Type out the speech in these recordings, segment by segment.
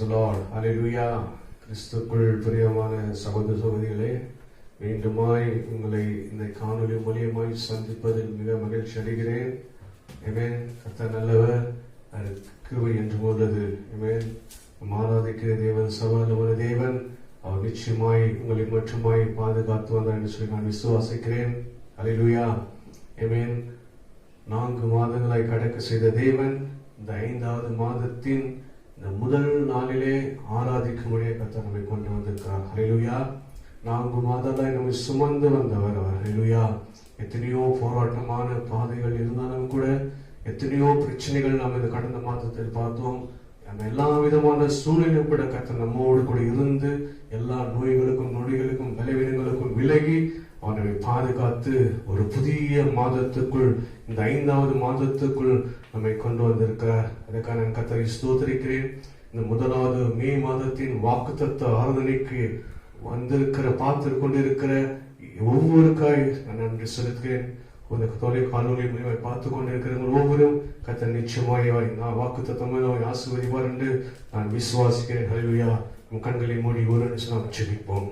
the Lord. Hallelujah. கிறிஸ்துக்குள் பிரியமான சகோதர சகோதரிகளே, மீண்டுமாய் உங்களை இந்த காணொலி மூலியமாய் சந்திப்பதில் மிக மகிழ்ச்சி அடைகிறேன். ஆமென். கர்த்தர் நல்லவர், கிருபை என்றும் உள்ளது. ஆமென். ஆராதிக்கிற தேவன் சர்வவல்லமையுள்ள தேவன், அவர் நிச்சயமாய் உங்களை மட்டுமாய் பாதுகாத்து வந்தார் என்று சொல்லி நான் விசுவாசிக்கிறேன். ஹல்லேலூயா. ஆமென். 4 மாதங்களாய் கடக்க செய்த தேவன் இந்த 5வது மாதத்தின் இந்த முதல் நாளிலே ஆராதிக்கும்படியே கர்த்தர் நம்மை கொண்டு வந்திருக்கிறார். ஹல்லேலூயா. 4 மாதங்களாய் நம்மை சுமந்து வந்தவர் அவர். ஹல்லேலூயா. எத்தனையோ போராட்டமான பாதைகள் இருந்தாலும் கூட, எத்தனையோ பிரச்சனைகள் நாம் இந்த கடந்த மாதத்தில் பார்த்தோம். நம்ம எல்லா விதமான சூழ்நிலையும் கூட கர்த்தர் நம்மோடு கூட இருந்து எல்லா நோய்களுக்கும் நொடிகளுக்கும் பலவீனங்களுக்கும் விலகி அவனை பாதுகாத்து ஒரு புதிய மாதத்துக்குள், இந்த 5வது மாதத்துக்குள் நம்மை கொண்டு வந்திருக்கிறார். அதற்காக நான் கர்த்தரை ஸ்தோத்திரிக்கிறேன். இந்த முதலாவது மே மாதத்தின் வாக்குத்தத்த ஆராதனைக்கு வந்திருக்கிற பார்த்து கொண்டிருக்கிற ஒவ்வொருக்காய் நான் நன்றி செலுத்துகிறேன். ஒரு காணொலி மூலியமாக பார்த்து கொண்டிருக்கிறவங்க ஒவ்வொரும் கர்த்தர் நிச்சயமாய் நான் வாக்குத்தத்தமாக ஆசீர்வதிப்பார் என்று நான் விசுவாசிக்கிறேன். ஹல்லேலூயா. நம் கண்களை மூடி ஒரு நிமிஷம் நாம் ஜெபிப்போம்.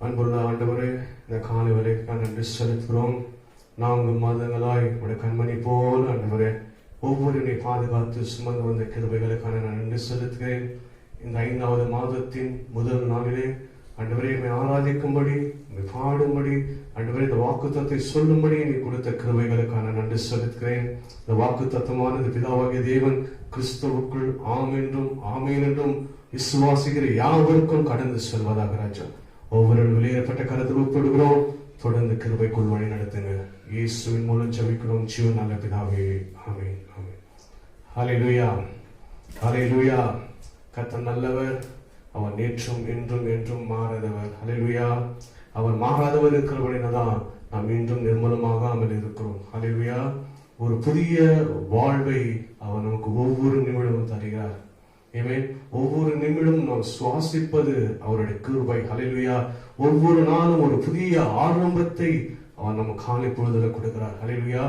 அன்புள்ள ஆண்டவரே, இந்த காலை வேளைக்கு நன்றி செலுத்துகிறோம். 4 மாதங்களாய் உடைய கண்மணி போல ஆண்டவரே ஒவ்வொருவரை பாதுகாத்து சுமந்து வந்த கிருபைகளுக்கான நான் நன்றி செலுத்துகிறேன். இந்த 5வது மாதத்தின் முதல் நாளிலே ஆண்டவரே ஆராதிக்கும்படி, பாடும்படி, ஆண்டவரே இந்த வாக்குத்தத்தை சொல்லும்படி நீ கொடுத்த கிருபைகளுக்கான நன்றி செலுத்துகிறேன். இந்த வாக்குத்தத்தமானது பிதாவாகிய தேவன் கிறிஸ்துவுக்குள் ஆம் என்றும் ஆமேன் என்றும் விசுவாசிக்கிற யாவருக்கும் கடந்து செல்வதாக ராஜா. ஒவ்வொரு வெளியேறப்பட்ட கருத்தில் ஒப்படுகிறோம். தொடர்ந்து கிருபைக்குள் வழி நடத்துங்க. இயேசுவின் மூலம் ஜெபிக்கிறோம் ஜீவன் நல்ல பிதாவே. ஆமென். ஆமென். ஹல்லேலூயா. ஹல்லேலூயா. கர்த்தர் நல்லவர், அவர் நேற்றும் இன்றும் என்றும் மாறாதவர். ஹல்லேலூயா. அவர் மாறாதவர் இருக்கிறபடினால்தான் நாம் இன்றும் நிர்மூலமாகாமல் இருக்கிறோம். ஹல்லேலூயா. ஒரு புதிய வாழ்வை அவர் நமக்கு ஒவ்வொரு நிமிடமும் தருகிறார். ஒவ்வொரு நிமிடம் நாம் சுவாசிப்பது அவருடைய கிருபை. ஹல்லேலூயா. ஒவ்வொரு நாளும் ஒரு புதிய ஆரம்பத்தை அவர் நம்ம காலை பொழுதுல கொடுக்கிறார். ஹல்லேலூயா.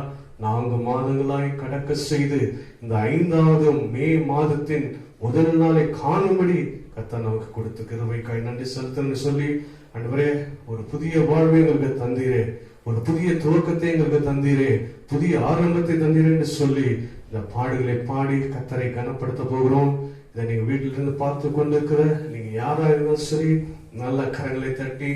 4 மாதங்களாய் கடக்க செய்து இந்த 5வது மே மாதத்தின் முதல் நாளை காணும்படி கர்த்தர் நமக்கு கொடுத்த கிருபைக்காய் நன்றி செலுத்தன்னு சொல்லி, ஆண்டவரே ஒரு புதிய வாழ்வை எங்களுக்கு தந்தீரே, ஒரு புதிய துவக்கத்தை எங்களுக்கு தந்தீரே, புதிய ஆரம்பத்தை தந்தீரே என்று சொல்லி இந்த பாடுகளை பாடி கர்த்தரை கனப்படுத்த போகிறோம். இதை நீங்க வீட்டிலிருந்து பார்த்து கொண்டிருக்கிற நீங்க யாரா இருந்தாலும் சரி, நல்ல கரங்களை தட்டி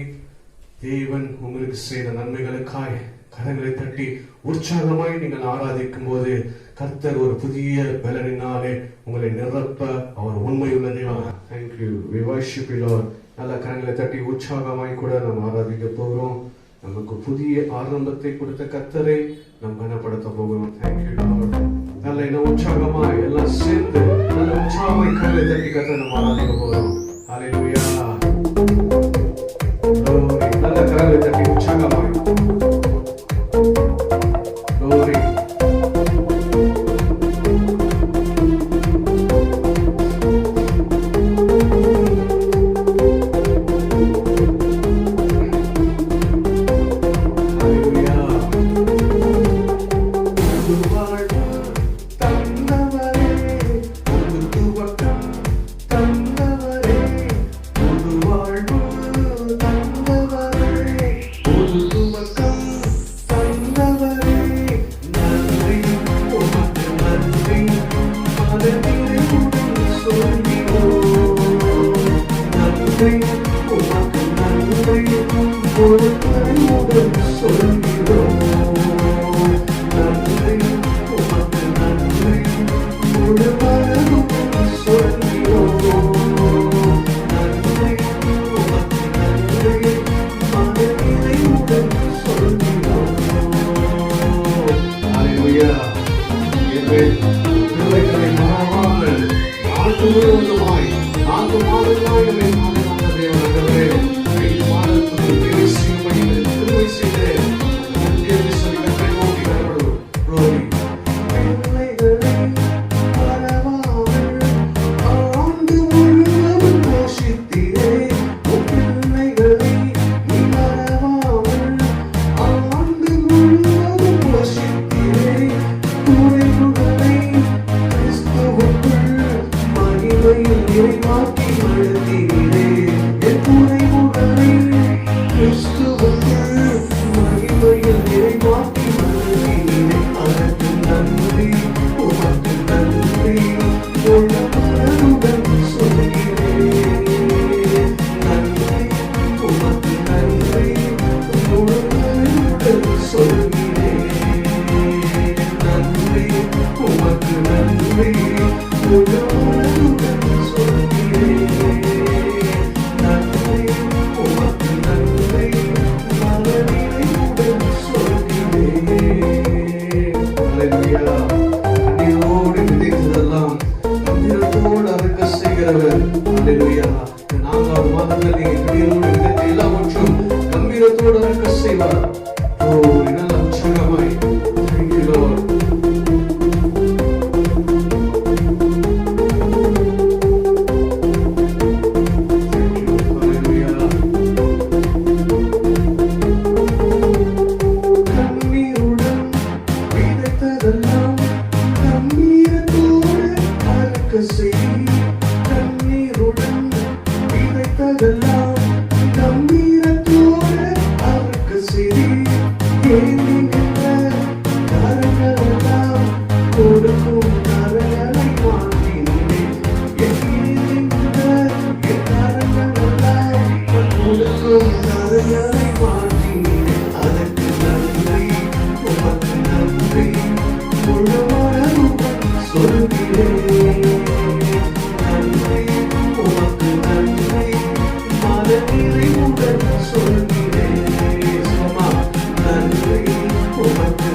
தேவன் உங்களுக்கு செய்த நன்மைகளுக்காய் கரங்களை தட்டி உற்சாகமாய் நீங்கள் ஆராதிக்கும் போது கர்த்தர் ஒரு புதிய பலனினாலே உங்களை நிரப்ப அவர் உண்மையுள்ள தேவன். Thank you. We worship you, Lord. நல்ல கரங்களை தட்டி உற்சாகமாய் கூட நாம் ஆராதிக்க போகிறோம். நமக்கு புதிய ஆரம்பத்தை கொடுத்த கர்த்தரை நாம் கனப்படுத்த போகிறோம். Thank you, Lord. நல்ல இன்னும் உற்சாகமாய் எல்லாம் சேர்ந்து நல்ல உற்சாகமாய் கரங்களை தட்டி கர்த்தரை நாம் ஆராதிக்க போகிறோம். ஹல்லேலூயா. நல்ல கரங்களை தட்டி உற்சாகமாய் குறைவுகளை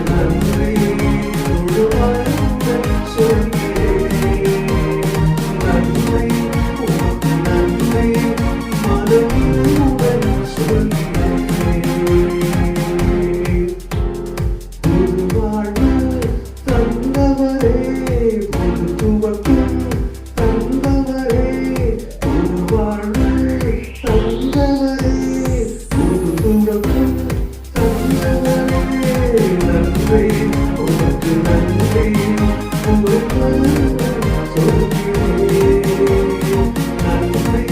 நன்றி முழுவதும் சொல்கிறேன். நன்றி உமக்கு நன்றி மனமுடன் சொல்கிறேன். புது வாழ்வு தந்தவரே, புது துவக்கம் தந்தவரே, புது வாழ்வு தந்தவரே, புது துவக்கம் தந்தவரே. நன்றி உமக்கு நன்றி முழுவதும் சொல்கிறேன். நன்றி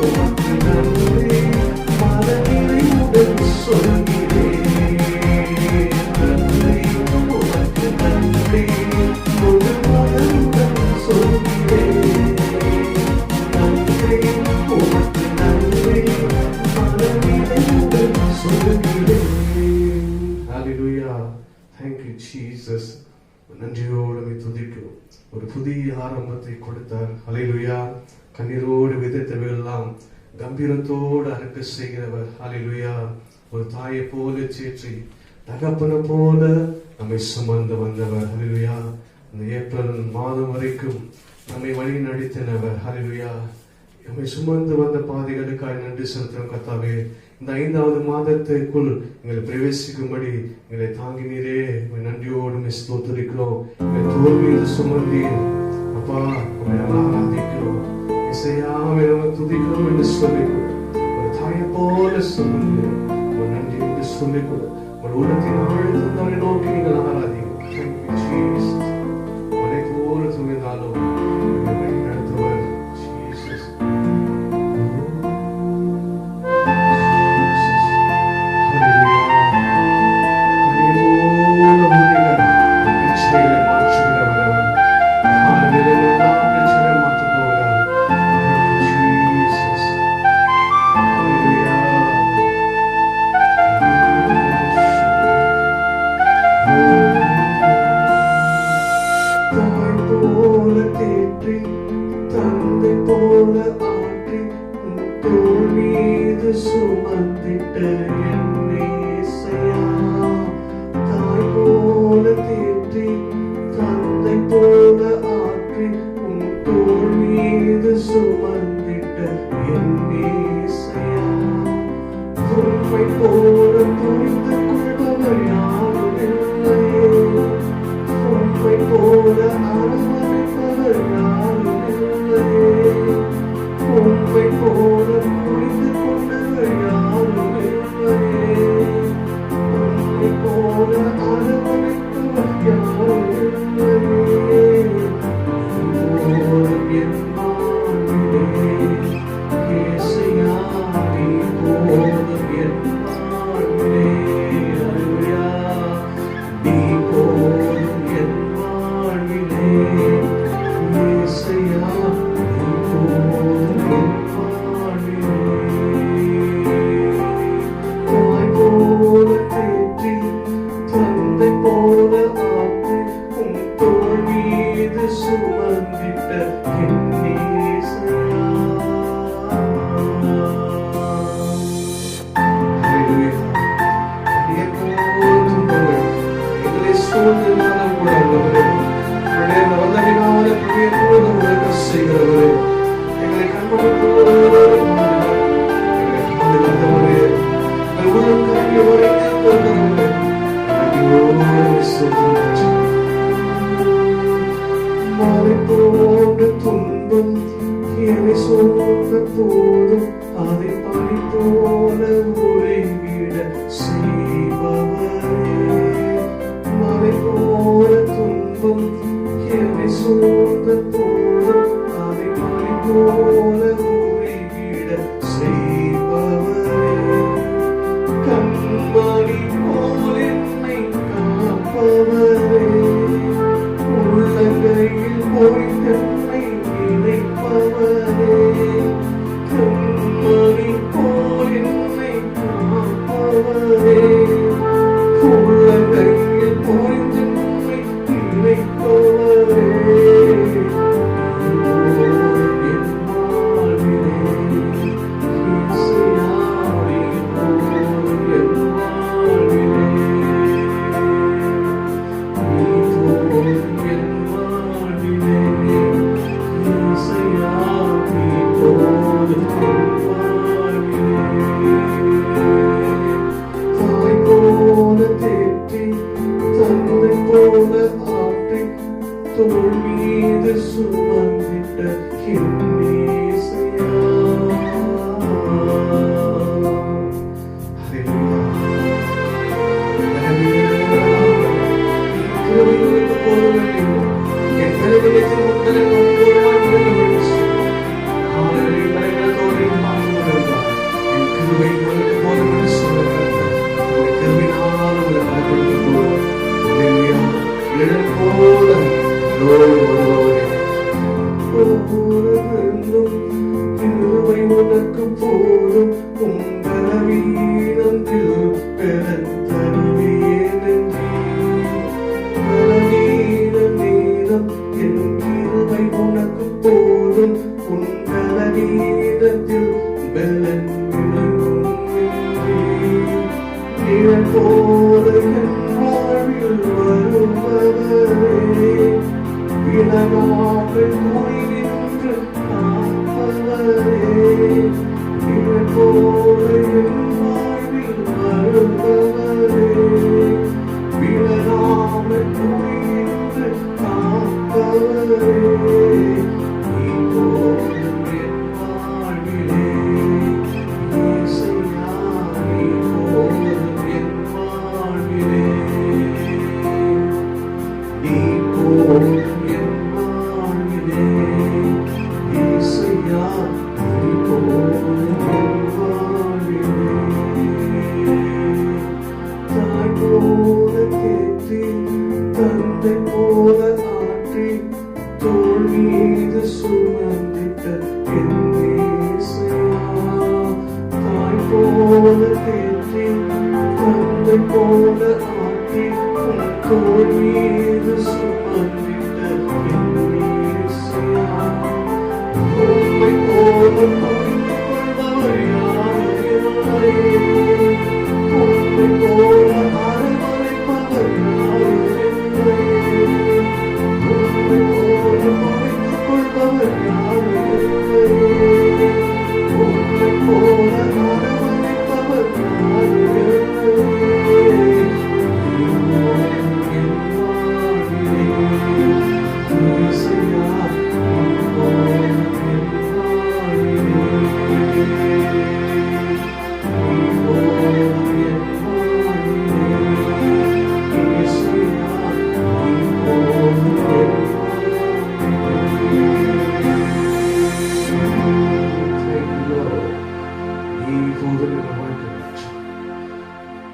உமக்கு நன்றி மனநிறைவுடன் சொல்கிறேன். நன்றி உமக்கு நன்றி முழுவதும் சொல்கிறேன். நன்றி உமக்கு நன்றி மனநிறைவுடன் சொல்கிறேன். Hallelujah. Thank you, Jesus. நன்றியோடு துதிக்கிறோம். ஒரு புதிய ஆரம்பத்தை கொடுத்தார். ஹல்லேலூயா. கண்ணீரோடு விதைத்தவையெல்லாம் கம்பீரத்தோடு அறுக்க செய்கிறவர். ஹல்லேலூயா. ஒரு தாயை போல சேற்றி தகப்பனை போல நம்மை சுமந்து வந்தவர். ஹல்லேலூயா. இந்த ஏப்ரல் மாதம் வரைக்கும் நம்மை வழி நடத்தினவர். ஹல்லேலூயா. நம்மை சுமந்து வந்த பாதைகளுக்காக நன்றி செலுத்தும் கர்த்தாவே. இந்த 5வது மாதத்திற்குள் எங்களை பிரவேசிக்கும்படி எங்களை தாங்கினீரே. நன்றியோடு ஸ்தோத்திரிக்கிறோம். எங்களை தோல் மீது சுமந்தீர் அப்பா. உங்களை ஆராதிக்கிறோம். இசையாவை நம்ம துதிக்கிறோம் என்று சொல்லிக்கொடு. ஒரு தாயை போல சுமந்து ஒரு நன்றி என்று சொல்லிக்கொடு. ஒரு உலகத்தின் ஆழ்ந்தவரை நோக்கி நீங்கள் ஆராதிங்க. மலை போல துணிந்தாலும் வழி நடத்துவர் ஜீசஸ். சுமந்திட்ட என்னை இசையா. தாய் போல தேற்றி தந்தை போல ஆற்றி உன் தோள் மீது சுமந்திட்ட என்னை இசையா. உண்மை போல புரிந்து கொள்பவர் யாரும் இல்லையே. உண்மை போல அரவணைப்பவர் யாரும் இல்லையே. உண்மை போல புரிந்து கொண்டவர் யாரும் இல்லையே. உண்மை போல அரவணைப்பவர் யாரும் இல்லையே. போதும் என் வாழ்விலே இயேசுயா, நீ போதும் என் வாழ்விலே. அல்லேலூயா. நீ போதும் என் வாழ்விலே இயேசுயா, நீ போதும் என் வாழ்விலே. தாய் போல தேற்றி தந்தை போல ஆற்றி உன் தோள் மீது சுமந்திட்ட என் இயேசுயா. எங்களை சூழ்நிலையாலும் கூட உள்ளவரே, உடைய வல்லமையினால புதிய போதும் உலக செய்கிறவரே, எங்களை கண்மணிப்போடு எங்களை பாதுகாத்தவரே, எங்கள் உள்ளம் கரையை உரைத்து கொண்டவரே, நன்றியோடு சொல்கிறேன். மாலை போன்ற துன்பம் என்னை சூழ்ந்த போதும் அதை பனி போல உறைவிட செய்பவரே. மலை போல துன்பம் என்னை சூழ்ந்த போதும் அதை பனி போல உறைவிட செய்பவரே. கண்மணி போல் என்னை காப்பவரே. உள்ளங்கையில் பொறித்தன்னை நினைப்பவரே. கண்மணி போல் என்னை காப்பவரே. உள்ளங்கையில் பொறித்தன்னை நினைப்பவரே. தோள் மீது சுமந்திட்ட என் இயேசையா. கிருபைகளுக்கு போக வேண்டும். என் கருவியத்தில் உங்களை ஒவ்வொருவராய் விளங்க காலையில் மலைகளோடு பார்த்து கொண்டிருந்தார். என் கிருபை உங்களுக்கு போதும் என்று சொல்ல கிருபினால் உங்களை பலப்படுத்த போதும். நிழல் போல வருபவரே, ஒவ்வொருவரும் கிருபை உனக்கு போதும். உங்கள் வீரத்தில் பெறத் தருவேன் என்றே பலவீன நேரம் என் கிருபை உனக்கு போதும். உங்கள் வீரத்தில் பெலன் விளையும் என்றே நிழல் போல என் வாழ்வில் வருபவரே, விலகாமல் துணை நின்று காப்பவரே. நிழல் போல என் வாழ்வில் வருபவரே, விலகாமல் துணை நின்று காப்பவரே. நீ போதும் என் வாழ்விலே இயேசையா, நீ போதும் என் வாழ்விலே. நீ போதும் என் வாழ்விலே இயேசையா, நீ போதும் என் வாழ்விலே. தாய் போல தேற்றி தந்தை போல ஆற்றி தோள் மீது சுமந்திட்ட என் இயேசையா. தாய் போல தேற்றி தந்தை போல ஆற்றி தோள் மீது சுமந்திட்ட என் இயேசையா. உம்மை போல புரிந்து கொள்பவர் யாரே, உம்மை போல அரவணைப்பவர் யாரே, உம்மை போல புரிந்து கொள்பவர் யாரே, உம்மை போல அரவணைப்பவர் யாரே.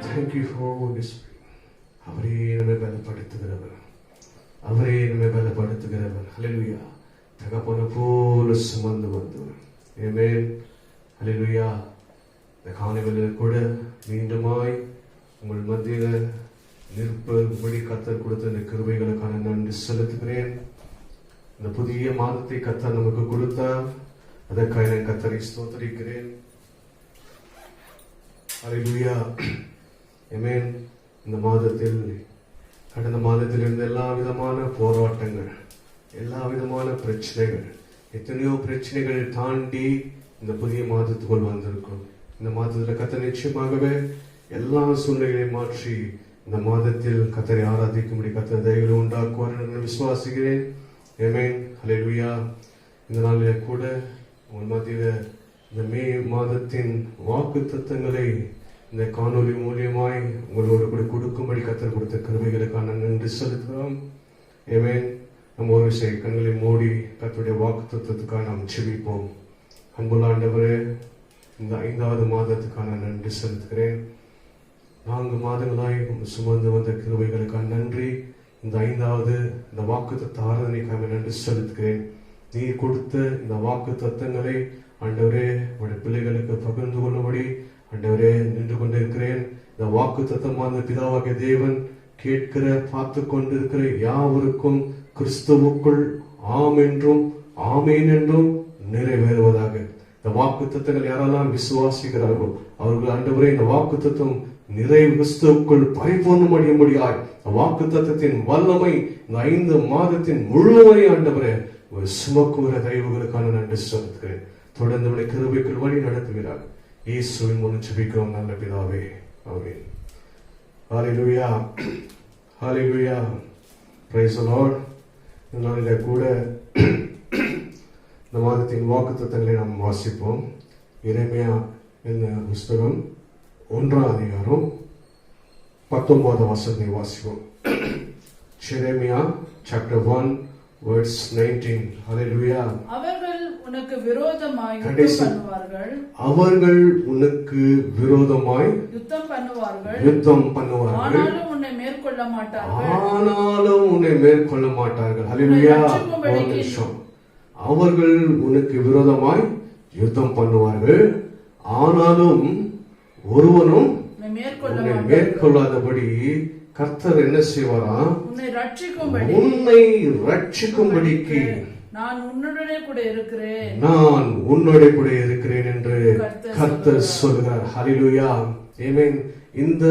Thank you for Holy Spirit. அவரே நம்மை பலப்படுத்துகிறவர், அவரே நம்மை பலப்படுத்துகிறவர். ஹல்லேலூயா. தகப்பனை போல சுமந்து வந்தவர். ஆமென். ஹல்லேலூயா. இந்த காலையில் கூட மீண்டுமாய் உங்கள் மத்தியில் நிற்பபடி கர்த்தர் கொடுத்த இந்த கிருபைகளுக்கான நன்றி செலுத்துகிறேன். இந்த புதிய மாதத்தை கர்த்தர் நமக்கு கொடுத்தார், அதற்காக நான் கர்த்தரை ஸ்தோத்திரிக்கிறேன். ஹல்லேலூயா. ஆமென். இந்த மாதத்தில் கடந்த மாதத்தில் இருந்த எல்லா விதமான போராட்டங்கள், எல்லா விதமான பிரச்சனைகள், எத்தனையோ பிரச்சனைகளை தாண்டி இந்த புதிய மாதத்துக்குள் வந்திருக்கும். இந்த மாதத்தில் கர்த்தர் நிச்சயமாகவே எல்லா சூழ்நிலைகளையும் மாற்றி இந்த மாதத்தில் கர்த்தரை ஆராதிக்கும்படி கர்த்தர் தயவுகளை உண்டாக்குவார் என்று விசுவாசிக்கிறேன். ஆமென். ஹல்லேலூயா. இந்த நாளில் கூட உங்கள் மத்தியில் இந்த மே மாதத்தின் வாக்கு தத்தங்களை இந்த காணொலி மூலியமாய் உங்களோடு கூட கொடுக்கும்படி கர்த்தர் கொடுத்த கிருபைகளுக்கான நன்றி செலுத்துகிறோம். ஆமென். நம்ம ஒரு விஷயம் கண்களை மூடி கர்த்தருடைய வாக்கு தத்துவத்துக்காக நாம் செபிப்போம். அன்புள்ள ஆண்டவரே, இந்த 5வது மாதத்துக்கான நன்றி செலுத்துகிறேன். 4 மாதங்களாய் சுமந்து வந்த கிருபைகளுக்கான நன்றி. இந்த 5வது இந்த வாக்கு தத்த ஆராதனைக்காக நன்றி செலுத்துகிறேன். நீர் கொடுத்த இந்த வாக்கு தத்தங்களை ஆண்டவரே உடைய பிள்ளைகளுக்கு பகிர்ந்து கொள்ளும்படி ஆண்டவரே நின்று கொண்டிருக்கிறேன். இந்த வாக்கு தத்தமான பிதாவாகிய தேவன் கேட்கிற பார்த்து கொண்டிருக்கிற யாவருக்கும் கிறிஸ்துவுக்குள் ஆம் என்றும் ஆமேன் என்றும் நிறைவேறுவதாக. இந்த வாக்கு தத்தங்கள் யாரெல்லாம் விசுவாசிக்கிறார்களோ அவர்கள் ஆண்டவரே இந்த வாக்கு தத்தம் நிறைவு கிறிஸ்துவுக்குள் பரிபூர்ணம் அடையும்படியாய் வாக்கு தத்தத்தின் வல்லமை இந்த 5 மாதத்தின் முழுவதை ஆண்டவரே சுமக்குகிற தயவுகளுக்கான நன்றி செலுத்துகிறேன். தொடர்ந்து உடைய கிருபைக்குள் வழி நடத்துகிறார். இயேசுவின் மூலம் ஜெபிக்கிறோம் நல்ல பிதாவே. ஆமென். ஹல்லேலூயா. ஹல்லேலூயா. Praise the Lord. இந்த நாளிலே கூட இந்த மாதத்தின் வாக்குத்தத்தங்களை நாம் வாசிப்போம். எரேமியா என்ற புஸ்தகம் 1ஆம் அதிகாரம் 19ஆம் வசனத்தை வாசிப்போம். Jeremiah chapter 1 verse 19. Hallelujah. அவர்கள் உனக்கு விரோதமாய் யுத்தம் பண்ணுவார்கள். அவர்கள் உனக்கு விரோதமாய் யுத்தம் பண்ணுவார்கள். ஆனாலும் உன்னை மேற்கொள்ள மாட்டார்கள். Hallelujah. அவர்கள் உனக்கு விரோதமாய் யுத்தம் பண்ணுவார்கள். ஆனாலும் ஒருவனும் உன்னை மேற்கொள்ளாதபடி கர்த்தர் என்ன செய்வாரா? உன்னை ரட்சிக்கும்படிக்கு நான் உன்னுடனே கூட இருக்கிறேன் என்று கர்த்தர் சொல்கிறார். ஹல்லேலூயா. ஆமென். இந்த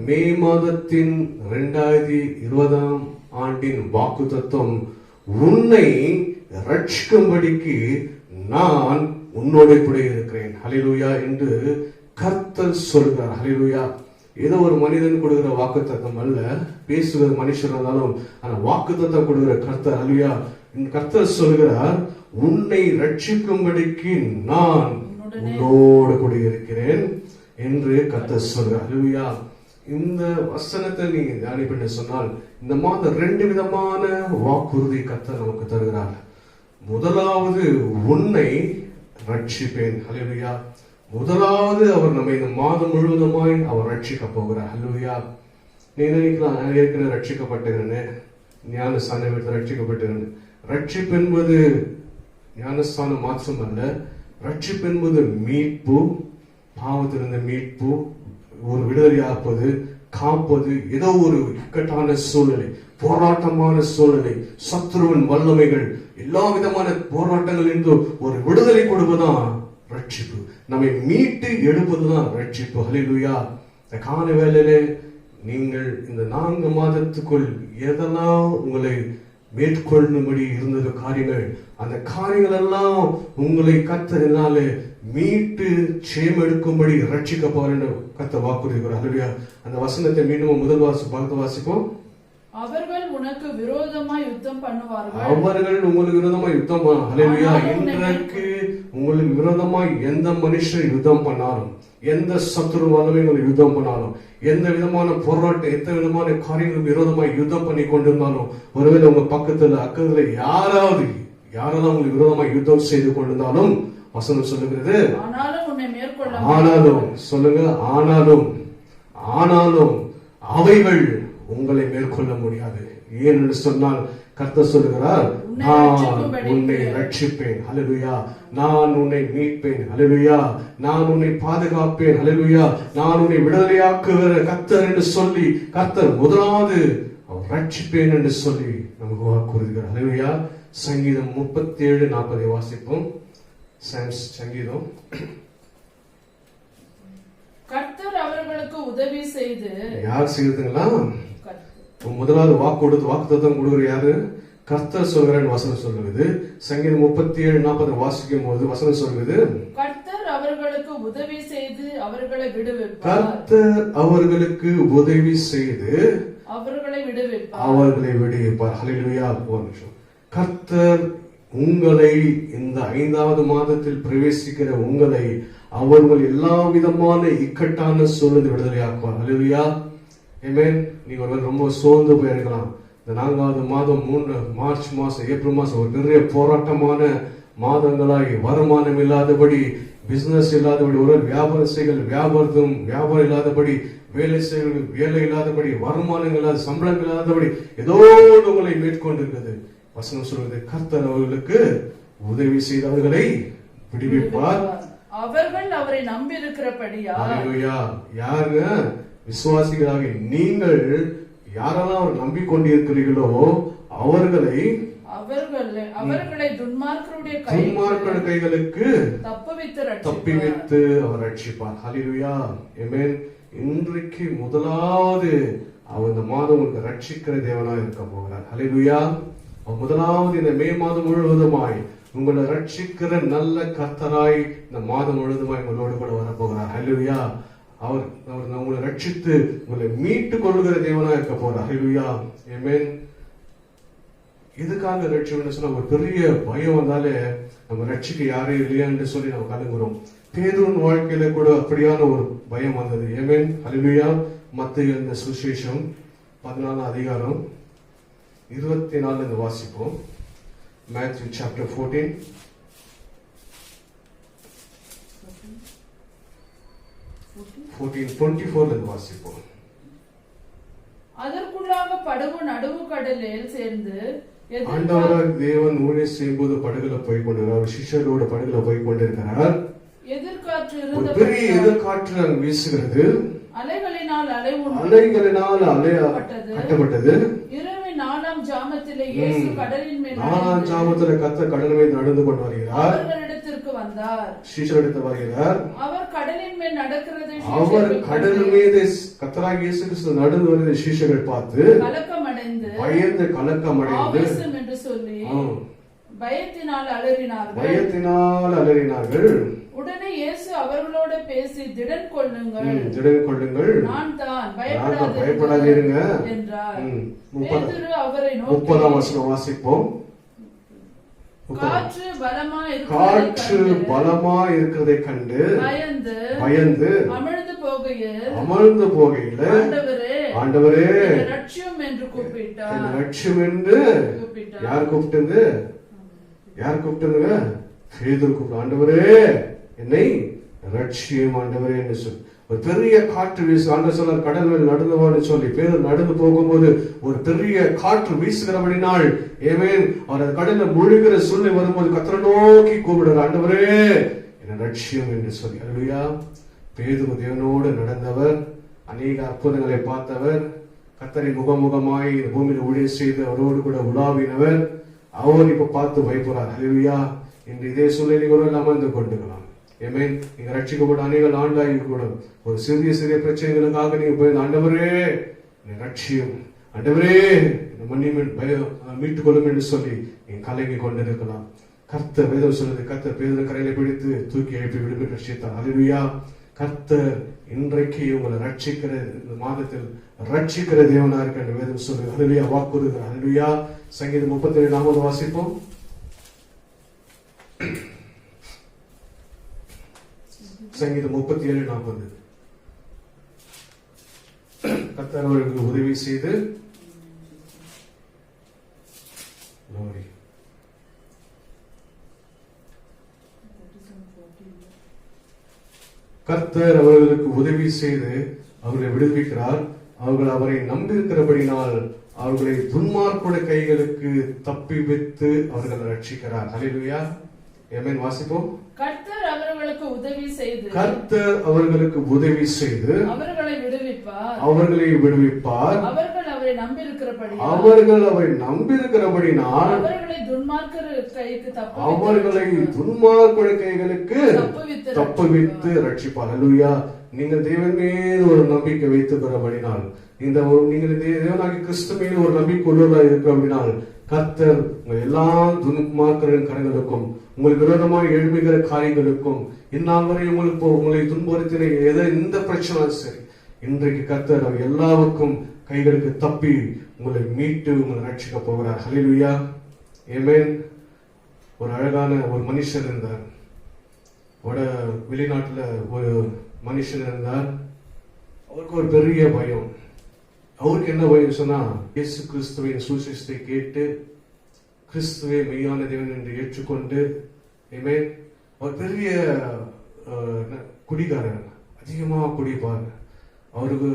மே மாதத்தின் 2020ஆம் ஆண்டின் வாக்குத்தத்தம், உன்னை ரட்சிக்கும்படிக்கு நான் உன்னோட கூட இருக்கிறேன். ஹல்லேலூயா என்று கர்த்தர் சொல்கிறார். ஹல்லேலூயா. ஏதோ ஒரு மனிதன் கொடுக்கிற வாக்குத்தத்தம் அல்ல, பேசுகிற மனுஷன் இருந்தாலும் ஆனா வாக்குத்தத்தம் கொடுக்கிற கர்த்தர். ஹல்லேலூயா. கர்த்தர் சொல்கிறார், உன்னை ரட்சிக்கும்படிக்கு நான் உன்னோடு கூட இருக்கிறேன் என்று கர்த்தர் சொல்கிறார். ஹல்லேலூயா. இந்த வசனத்தை நீங்க தியானிப்பீங்க சொன்னால், இந்த மாதம் 2 விதமான வாக்குறுதி கர்த்தர் நமக்கு தருகிறார். முதலாவது, உன்னை ரட்சிப்பேன். ஹல்லேலூயா. முதலாவது, அவர் நம்மை இந்த மாதம் முழுவதுமாய் அவர் ரட்சிக்க போகிறார். ஹல்லேலூயா. நீ நினைக்கலாம், ஏற்கனவே ரட்சிக்கப்பட்டேன்னு, ஞானஸ்தானம் எடுத்து ரட்சிக்கப்பட்டேன்னு. ரட்சிப்பு என்பது ஞானஸ்தானம் மாற்றம் அல்ல. ரட்சிப்பு என்பது மீட்பு, பாவத்திலிருந்து மீட்பு, ஒரு விடுதலையாப்பது, காப்பது. ஏதோ ஒரு இக்கட்டான சூழ்நிலை, போராட்டமான சூழ்நிலை, சத்துருவின் வல்லமைகள், எல்லா விதமான போராட்டங்களிலிருந்து ஒரு விடுதலை கொடுப்பதுதான் ரட்சிப்பு. நம்மை மீட்டு எடுப்பதுதான் ரட்சிப்பு. ஹல்லேலூயா. இந்த கால வேளையிலே நீங்கள் இந்த 4 மாதத்துக்குள் எதெல்லாம் உங்களை மேற்கொள்ளும்படி இருந்தது காரியங்கள், அந்த காரியங்கள் எல்லாம் உங்களை கர்த்தரினாலே மீட்டு சேமெடுக்கும்படி ரட்சிக்கப்பார் என்று கர்த்தர் வாக்குறுதிக்கிறார். ஹல்லேலூயா. அந்த வசனத்தை மீண்டும் முதல் வாசிப்போம். அவர்கள் உனக்கு விரோதமாய் யுத்தம் பண்ணுவார்கள். அவர்கள் உங்களுக்கு விரோதமாய் யுத்தம் பண்ண. ஹல்லேலூயா. இன்றைக்கு உங்களுக்கு விரோதமாய் எந்த மனுஷன் யுத்தம் பண்ணாலும், எந்த சத்துரு வல்லமைகள் யுத்தம் பண்ணாலும், எந்த விதமான போராட்டம், எந்த விதமான காரியங்கள் விரோதமாய் யுத்தம் பண்ணி கொண்டிருந்தாலும், ஒருவேளை உங்க பக்கத்துல அக்கத்துல யாரெல்லாம் உங்களுக்கு விரோதமாய் யுத்தம் செய்து கொண்டிருந்தாலும், வசனம் சொல்லுகிறது, ஆனாலும் சொல்லுங்க, ஆனாலும் அவைகள் உங்களை மேற்கொள்ள முடியாது. ஏன் என்று சொன்னால், கர்த்தர் சொல்லுகிறார், நான் உன்னை ரட்சிப்பேன். ஹல்லேலூயா. நான் உன்னை மீட்பேன். ஹல்லேலூயா. நான் உன்னை பாதுகாப்பேன். ஹல்லேலூயா. நான் உன்னை விடுதலையாக்குகிற கர்த்தர் என்று சொல்லி, கர்த்தர் முதலாவது ரட்சிப்பேன் என்று சொல்லி நமக்கு வாக்குறுதிக்கிறார். ஹல்லேலூயா. சங்கீதம் 37:40 வாசிப்போம். சங்கீதம். கர்த்தர் அவர்களுக்கு உதவி செய்து. யார் செய்யுதுங்களா? முதலாவது வாக்குத்தத்தம் கொடுக்கிற யாரு? கர்த்தர் சொல்கிறேன் வசனம் சொல்லுது. சங்கீதம் 37:40 வாசிக்கும் போது வசனம் சொல்லுது, கர்த்தர் அவர்களுக்கு உதவி செய்து அவர்களை விடுவிப்பார். கர்த்தர் அவர்களுக்கு உதவி செய்து அவர்களை விடுவிப்பார். ஹல்லேலூயா. கர்த்தர் உங்களை இந்த 5வது மாதத்தில் பிரவேசிக்கிற உங்களை அவர்கள் எல்லா விதமான இக்கட்டான சூழ்நிலை விடுதலையாக்குவார். ஹல்லேலூயா. ஆமென். நீங்க ஒருவேளை ரொம்ப சோர்ந்து போயிருக்கலாம். இந்த 4வது மாதம், மார்ச் மாசம், ஏப்ரல் மாசம் ஒரு நிறைய போராட்டமான மாதங்களாய், வருமானம் இல்லாதபடி, பிசினஸ் இல்லாதபடி, ஒரு வியாபாரம் இல்லாதபடி, வேலை இல்லாதபடி, வருமானம் இல்லாத, சம்பளம் இல்லாதபடி, ஏதோ உங்களை மேற்கொண்டிருக்கிறது. வசனம் சொல்வது, கர்த்தர் அவர்களுக்கு உதவி செய்து அவர்களை விடுவிப்பார். அவர்கள் அவரை நம்பி இருக்கிறபடியா. யாருங்க? விசுவாசிகளாக நீங்கள் யாரெல்லாம் அவர் நம்பிக்கொண்டிருக்கிறீர்களோ அவர்களை துன்மார்க்கருடைய கைகளுக்கு தப்புவித்து அவர் ரட்சிப்பார். ஹல்லேலூயா. ஆமென். இன்றைக்கு முதலாவது அவர் இந்த மாதம் உங்களுக்கு ரட்சிக்கிற தேவனாக இருக்க போகிறார். ஹல்லேலூயா. முதலாவது இந்த மே மாதம் முழுவதுமாய் உங்களை ரட்சிக்கிற நல்ல கர்த்தராய் இந்த மாதம் முழுவதுமாய் உங்களோடு கூட வரப்போகிறார். ஹல்லேலூயா. அவர் உங்களை ரட்சித்து உங்களை மீட்டுக் கொள்ளுகிற தேவனாக இருக்க போறார். ஹல்லேலூயா. ஆமென். எதுக்காக ரட்சிக்கணும்னு சொன்னா ஒரு பெரிய பயம் வந்தாலே நம்ம ரட்சிக்க யாரும் இல்லையான்னு சொல்லி நம்ம கலங்குறோம். பேதுருவின் வாழ்க்கையில கூட அப்படியான ஒரு பயம் வந்தது. ஆமென், ஹல்லேலூயா. மத்தேயு இந்த சுவிசேஷம் 14 அதிகாரம் 24 வாசிப்போம். Matthew chapter 14 24 வாசிப்போம். அதற்குள்ளாக படகு நடுவு கடலில் சேர்ந்து ஆண்டவராக தேவன் ஊழியம் செய்யும்போது படகுல போய் கொண்டிருக்கிறார். சிஷ்யரோட படகுல போய் கொண்டிருக்கிறார். எதிர்காற்று ஒரு பெரிய எதிர்காற்று அங்கு வீசுகிறது. அலைகளினால் அலை கட்டப்பட்டது. இரவின் 4ஆம் ஜாமத்திலே இயேசு கடலின் மேல் 4ஆம் ஜாமத்திலே கர்த்தர் கடல் மீது நடந்து கொண்டு வருகிறார். அவர்களிடத்திற்கு வந்தார். சீஷரிடத்தில் வருகிறார். அவர் கடலின் மேல் நடக்கிறதை அவர் கடல் மீது கர்த்தராகிய இயேசு கிறிஸ்து நடந்து வருவதை சீஷர்கள் பார்த்து கலக்கமடைந்து ஆவேசம் என்று சொல்லி பயத்தினால் அலறினார்கள். உடனே இயேசு அவர்களோடு பேசி திடன் கொள்ளுங்கள், நான் தான், பயப்படாதீருங்க என்றார். பேதுரு அவரை நோக்கி 30ஆம் வசனம் வாசிப்போம். காற்று பலமா இருக்கிறதை கண்டு பயந்து அமிழ்ந்து போகையில் ஆண்டவரே ரட்சியம் என்று கூப்பிட்டார். ரட்சியம் என்று யார் கூப்பிட்டது? பேதுரு கூப்பிட்டு ஆண்டவரே என்னை ரட்சியம் ஆண்டவரே என்று சொல்லி ஒரு பெரிய காற்று வீசு. ஆண்டவர் சொன்னார் கடல் மேல் நடந்துவான்னு சொல்லி பேதுரு நடந்து போகும்போது ஒரு பெரிய காற்று வீசுகிறபடினால் ஆமென் அவர் கடல்ல முழுகிற சூழ்நிலை வரும்போது கர்த்தரை நோக்கி கூப்பிடுறார், ஆண்டவரே என்னை ரட்சியம் என்று சொல்லி. அல்லேலூயா. பேதுரு தேவனோடு நடந்தவர், அநேக அற்புதங்களை பார்த்தவர், கர்த்தரை முகமுகமாய் இந்த பூமியில் ஊழியம் செய்து அவரோடு கூட உலாவினவர். அவர் இப்ப பார்த்து பயப்படுறார். அல்லேலூயா. இன்று இதே சூழ்நிலை கூட அமர்ந்து கொண்டுக்கலாம். ஆமென். நீங்க ரட்சிக்கப்பட்ட அநேக ஆண்டாகி கூட ஒரு சிறிய பிரச்சனைகளுக்காக நீங்க போய் ஆண்டவரே ரட்சியம், ஆண்டவரே மீட்டுக் கொள்ளும் என்று சொல்லி நீங்க கலங்கி கொண்டிருக்கலாம். கர்த்தர் வேதம் சொல்லுது, கர்த்தர் பேதுரு கரையில பிடித்து தூக்கி எழுப்பி விடுபட்டு ரட்சித்தார். அல்லேலூயா. கர்த்தர் இன்றைக்கு உங்களை ரட்சிக்கிற இந்த மாதத்தில் ரட்சிக்கிற தேவனா இருக்க வேதம் சொல்லுது. அல்லேலூயா. வாக்குறுகிறார். அல்லேலூயா. சங்கீதம் 37 வாசிப்போம். சங்கீதம் 37:40. கர்த்தர் அவர்களுக்கு உதவி செய்து கர்த்தர் அவர்களுக்கு உதவி செய்து அவர்களை விடுவிக்கிறார். அவர்கள் அவரை நம்பியிருக்கிறபடினால் அவர்களை துன்மார்க்குடைய கைகளுக்கு தப்பி வைத்து அவர்களை ரட்சிக்கிறார். அல்லேலூயா. ஆமென். வாசிப்போம். கர்த்தர் அவர்களுக்கு உதவி செய்து அவர்களை விடுவிப்பார். அவர்கள் அவரை நம்பியிருக்கிறபடினால் அவர்களை துன்மார்க்குடைய கைகளுக்கு தப்புவித்து ரட்சிப்பார். அல்லேலூயா. நீங்கள் தேவன் மீது ஒரு நம்பிக்கை வைத்துக்கிறபடினால், நீங்கள் தேவனாகிய கிறிஸ்து மீது ஒரு நம்பிக்கை உள்ளவர்களாக இருக்கிறபடினால் கர்த்தர் உங்கள் எல்லா துன்மார்க்கரின் கரங்களுக்கும் உங்களுக்கு விரோதமாக எழுப்புகிற காரியங்களுக்கும் இந்நாள் வரை உங்களை துன்புறுத்தின எந்த பிரச்சனை சரி இன்றைக்கு கர்த்தர் எல்லாருக்கும் கைகளுக்கு தப்பி உங்களை மீட்டு உங்களை ரட்சிக்க போகிறார். ஹல்லேலூயா. ஆமென். ஒரு அழகான ஒரு மனுஷன் இருந்தார். வெளிநாட்டுல ஒரு மனுஷன் இருந்தார். அவருக்கு ஒரு பெரிய பயம். அவருக்கு என்ன பயம் சொன்னா, இயேசு கிறிஸ்துவின் சுவிசேஷத்தை கேட்டு கிறிஸ்துவே மெய்யான தேவன் என்று ஏற்றுக்கொண்டு ஆமென். ஒரு பெரிய குடிகாரர், அதிகமா குடிப்பார். அவருக்கு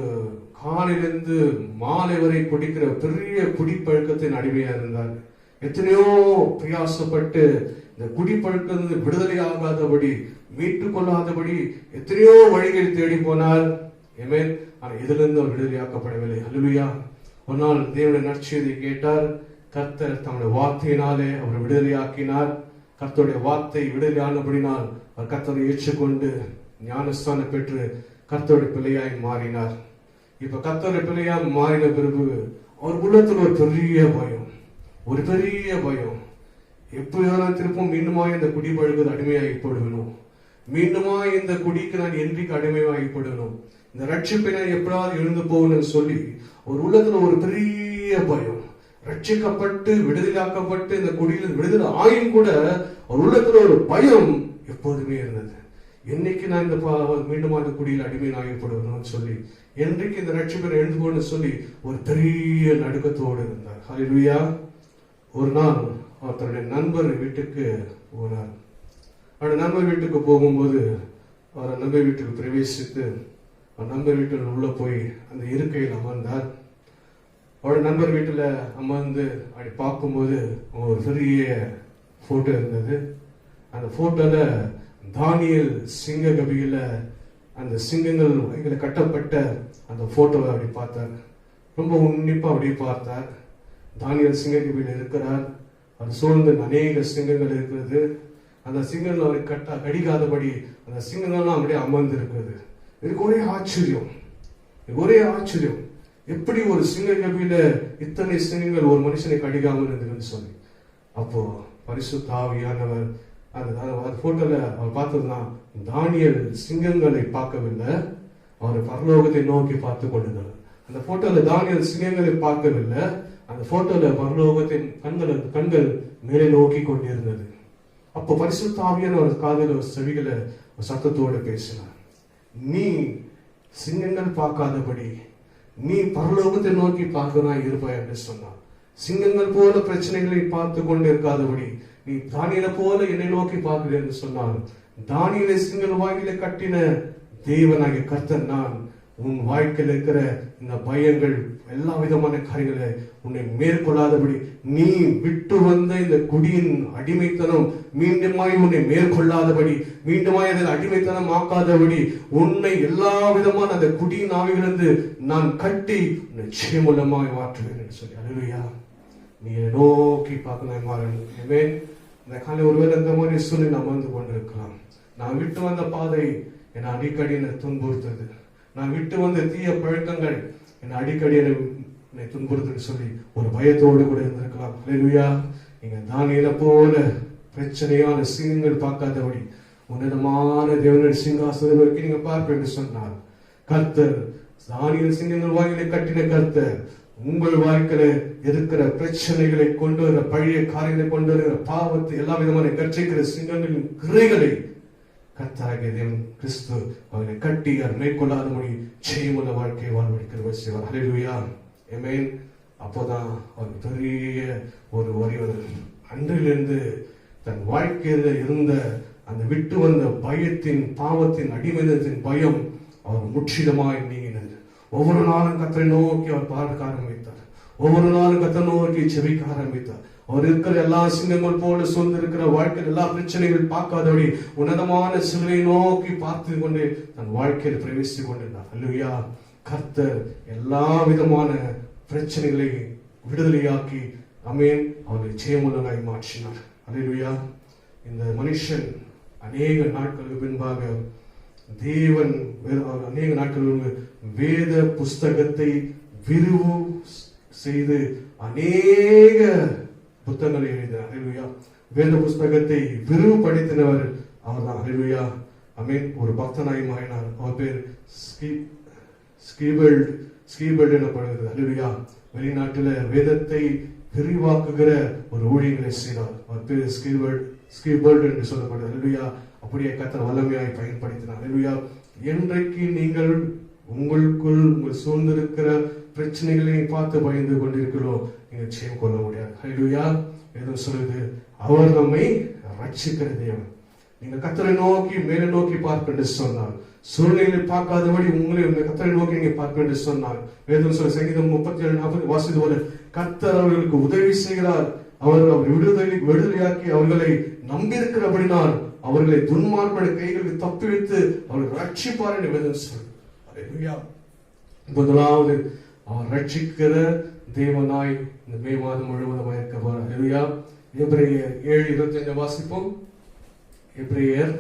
காலையிலிருந்து மாலை வரை குடிக்கிற பெரிய குடிப்பழக்கத்தின் அடிமையா இருந்தார். எத்தனையோ பிரயாசப்பட்டு இந்த குடிப்பழக்கத்திலிருந்து விடுதலை ஆகாதபடி மீட்டுக் கொள்ளாதபடி எத்தனையோ வழிகள் தேடி போனார். ஆமென். ஆனா இதிலிருந்து அவர் விடுதலையாக்கப்படவில்லை. அல்லேலூயா. ஒரு நாள் தேவனுடைய நற்செய்தியை கேட்டார். கர்த்தர் தம்முடைய வார்த்தையினாலே அவர் விடுதலையாக்கினார். கர்த்தருடைய வார்த்தை விடுதலையானபடினால் அவர் கர்த்தரை ஏற்றுக்கொண்டு ஞானஸ்தானம் பெற்று கர்த்தருடைய பிள்ளையாய் மாறினார். இப்ப கர்த்தருடைய பிள்ளையாய் மாறின பிறகு அவர் உள்ளத்தில் ஒரு பெரிய பயம். எப்படியாவது திருப்பும் மீண்டுமா இந்த குடி பழகுவது அடிமையாகிப்படுவேணும், மீண்டுமா இந்த குடிக்கு நான் என்றைக்கு அடிமையாகிப்படுவேணும், இந்த ரட்சிப்பை நான் எப்படாவது எழுந்து போகணும்னு சொல்லி ஒரு உள்ளத்துல ஒரு பெரிய பயம். ரட்சிக்கப்பட்டு விடுதலாக்கப்பட்டு இந்த குடியில் விடுதலை ஆயும் கூட அவர் உள்ளத்துல ஒரு பயம் எப்போதுமே இருந்தது. என்னைக்கு நான் இந்த மீண்டும் அந்த குடியில் அடிமையில் ஆகப்படுவேன்னு சொல்லி, என்றைக்கு இந்த ரட்சிப்பை எழுந்துக்கோன்னு சொல்லி ஒரு பெரிய நடுக்கத்தோடு இருந்தார். ஹல்லேலூயா. ஒரு நாள் அவர் தன்னுடைய நண்பர் வீட்டுக்கு போனார். அவருடைய நண்பர் வீட்டுக்கு போகும்போது அவர் நண்பர் வீட்டுக்கு பிரவேசித்து அவர் நண்பர் வீட்டில் உள்ள போய் அந்த இருக்கையில் அமர்ந்தார். அவருடைய நண்பர் வீட்டுல அமர்ந்து அப்படி பார்க்கும்போது ஒரு பெரிய போட்டோ இருந்தது. அந்த போட்டோல தானியேல் சிங்க கபியில அந்த சிங்கங்கள் வகையில கட்டப்பட்ட அந்த போட்டோவை அப்படி பார்த்தார். ரொம்ப உன்னிப்பா அப்படி பார்த்தார். தானியேல் சிங்க கபியில இருக்கிறார். அவர் சூழ்ந்து அநேக சிங்கங்கள் இருக்கிறது. அந்த சிங்கங்கள் அவரை கடிக்காதபடி அந்த சிங்கங்கள்லாம் அப்படியே அமர்ந்து இருக்கிறது. இதுக்கு ஒரே ஆச்சரியம், ஒரே ஆச்சரியம். எப்படி ஒரு சிங்க கபியில இத்தனை சிங்கங்கள் ஒரு மனுஷனை கடிக்காமல் இருந்ததுன்னு சொல்லி. அப்போ பரிசுத்த ஆவியானவர் அந்த போட்டோல அவர் பார்த்ததுதான் தானியேல் சிங்கங்களை பார்க்கவில்லை, அவர் பரலோகத்தை நோக்கி பார்த்து கொண்டிருந்தார். அந்த போட்டோல தானியேல் சிங்கங்களை பார்க்கவில்லை, அந்த போட்டோல பரலோகத்தின் கண்கள் மேலே நோக்கி கொண்டிருந்தது. அப்போ பரிசுத்த ஆவியானவர் காதுல செவிகளை சத்தத்தோடு பேசினார். நீ சிங்கங்கள் பார்க்காதபடி நீ பரலோகத்தை நோக்கி பார்க்கிறா இருப்பாய் என்று சொன்னார். சிங்கங்கள் போல பிரச்சனைகளை பார்த்து கொண்டு இருக்காதபடி நீ தானியேலை போல என்னை நோக்கி பார்க்கிறேன் என்று சொன்னார். தானியேலை சிங்கங்கள் வாயில கட்டின தேவனாகிய கர்த்தர் நான். உன் வாழ்க்கையில் இருக்கிற இந்த பயங்கள் எல்லா விதமான காரியங்களை உன்னை மேற்கொள்ளாதபடி, நீ விட்டு வந்த இந்த குடியின் அடிமைத்தனம் மீண்டுமாய் உன்னை மேற்கொள்ளாதபடி, மீண்டுமாய் அதில் அடிமைத்தனம் ஆக்காதபடி, உன்னை எல்லா விதமான அந்த குடியின் ஆவிகளிலிருந்து நான் கட்டி உன்னை நிச்சயமூலமாய் மாற்றுவேன் என்று சொல்லி. அல்லேலூயா. நீ நோக்கி பார்க்கணும் மாறேன். இந்த காலை ஒருவேளை இந்த மாதிரி சொல்லி நான் அமர்ந்து கொண்டிருக்கலாம். நான் விட்டு வந்த பாதை என்னை அடிக்கடி என்னை துன்புறுத்தது. நான் விட்டு வந்த தீய பழக்கங்கள் என்னை அடிக்கடி என்னை துன்புறுத்துன்னு சொல்லி ஒரு பயத்தோடு கூட இருந்திருக்கலாம். அல்லேலூயா. நீங்க தானியேலை போல பிரச்சனையான சிங்கங்கள் பார்க்காதபடி உன்னதமான தேவனுடைய சிங்காசனம் வரைக்கும் நீங்க பார்ப்பேன் என்று சொன்னார். கர்த்தர் தானியேல் சிங்கங்கள் வாயிலை கட்டின கர்த்தர் உங்கள் வாழ்க்கையில இருக்கிற பிரச்சனைகளை கொண்டு வர, பழைய காரியங்களை கொண்டு வருகிற பாவத்தை, எல்லா விதமான கற்றைக்கிற சிங்கங்களின் கிரைகளை கர்த்தராகிய தேவன் கிறிஸ்து அவர்களை கட்டி அவர் மேற்கொள்ளாதபடி ஜெயமுள்ள வாழ்க்கையை வாழ்வழிக்கிற செய்வார். ஹல்லேலூயா. ஆமென். அப்போதான் அவர் பெரிய ஒரு வரி அன்றிலிருந்து தன் வாழ்க்கையில இருந்த அந்த விட்டு வந்த பயத்தின், பாவத்தின், அடிமைதத்தின் பயம் அவர் முற்றிலுமாய் நீங்கினது. ஒவ்வொரு நாளும் கர்த்தரை நோக்கி அவர் பார்க்க ஆரம்பித்தார். ஒவ்வொரு நாளும் கர்த்தரை நோக்கி செபிக்க ஆரம்பித்தார். அவர் இருக்கிற எல்லா சிங்கங்கள் போல சூழ்ந்து இருக்கிற வாழ்க்கையில் எல்லா பிரச்சனைகள் பார்க்காதபடி உன்னதமான சிலுவை நோக்கி பார்த்து கொண்டு தன் வாழ்க்கையில் பிரவேசித்துக் கொண்டிருந்தார். அல்லேலூயா. கர்த்தர் எல்லா விதமான பிரச்சனைகளை விடுதலையாக்கி ஆமென் அவரை ஜெயமுள்ளவராய் மாற்றினார். அல்லேலூயா. இந்த மனுஷன் அநேக நாட்களுக்கு பின்பாக தேவன் அநேக நாட்களுக்கு வேத புஸ்தகத்தை விரிவு செய்து அநேக புத்தகங்களை எழுதினார். அல்லேலூயா. வேத புஸ்தகத்தை விரிவுபடுத்தினவர் அவர்தான். அல்லேலூயா. ஆமென். ஒரு பக்தனாய் மாறினார். அவர் பேர் ஸ்கீபெல்ட் எனப்படுகிறது. அல்லேலூயா. வெளிநாட்டில் வேதத்தை விரிவாக்குகிற ஒரு ஊழியர்களை செய்தார். அவர் பேர் ஸ்கீபெல்ட் என்று சொல்லப்படுகிறது. அல்லேலூயா. அப்படியே கர்த்தர் வல்லமையாய் பயன்படுத்தினார். அல்லேலூயா. என்றைக்கு நீங்கள் உங்களுக்குள் உங்கள் சூழ்ந்திருக்கிற பிரச்சனைகளை பார்த்து பயந்து கொண்டிருக்கிறோம், நீங்க ஜெயம் கொள்ள முடியாது. ஹல்லேலூயா. எதுவும் சொல்லுது, அவர் நம்மை ரட்சிக்கிற தேவன். நீங்க கர்த்தரை நோக்கி மேலே நோக்கி பார்ப்ப என்று சொன்னார். சூழ்நிலை பார்க்காதபடி உங்களை கர்த்தரை நோக்கி நீங்க பார்ப்ப என்று சொன்னார். வேதம் சொல்ல சங்கீதம் 37:40 வாசித்து போல கர்த்தர் அவர்களுக்கு உதவி செய்கிறார். அவர் விடுதலையாக்கி அவர்களை நம்பியிருக்கிறபடினால் அவர்களை துன்மார்க்கமான கைகளுக்கு தப்பி வைத்து அவர்கள் ரட்சிப்பார் என்று வேதம் சொல்லுது. அல்லேலூயா. முதலாவது அவர் ரட்சிக்கிற தேவனாய் இந்த மே மாதம் முழுவதும் இருக்க போறார். அல்லேலூயா. எபிரேயர் 7:25 வாசிப்போம். எபிரேயர்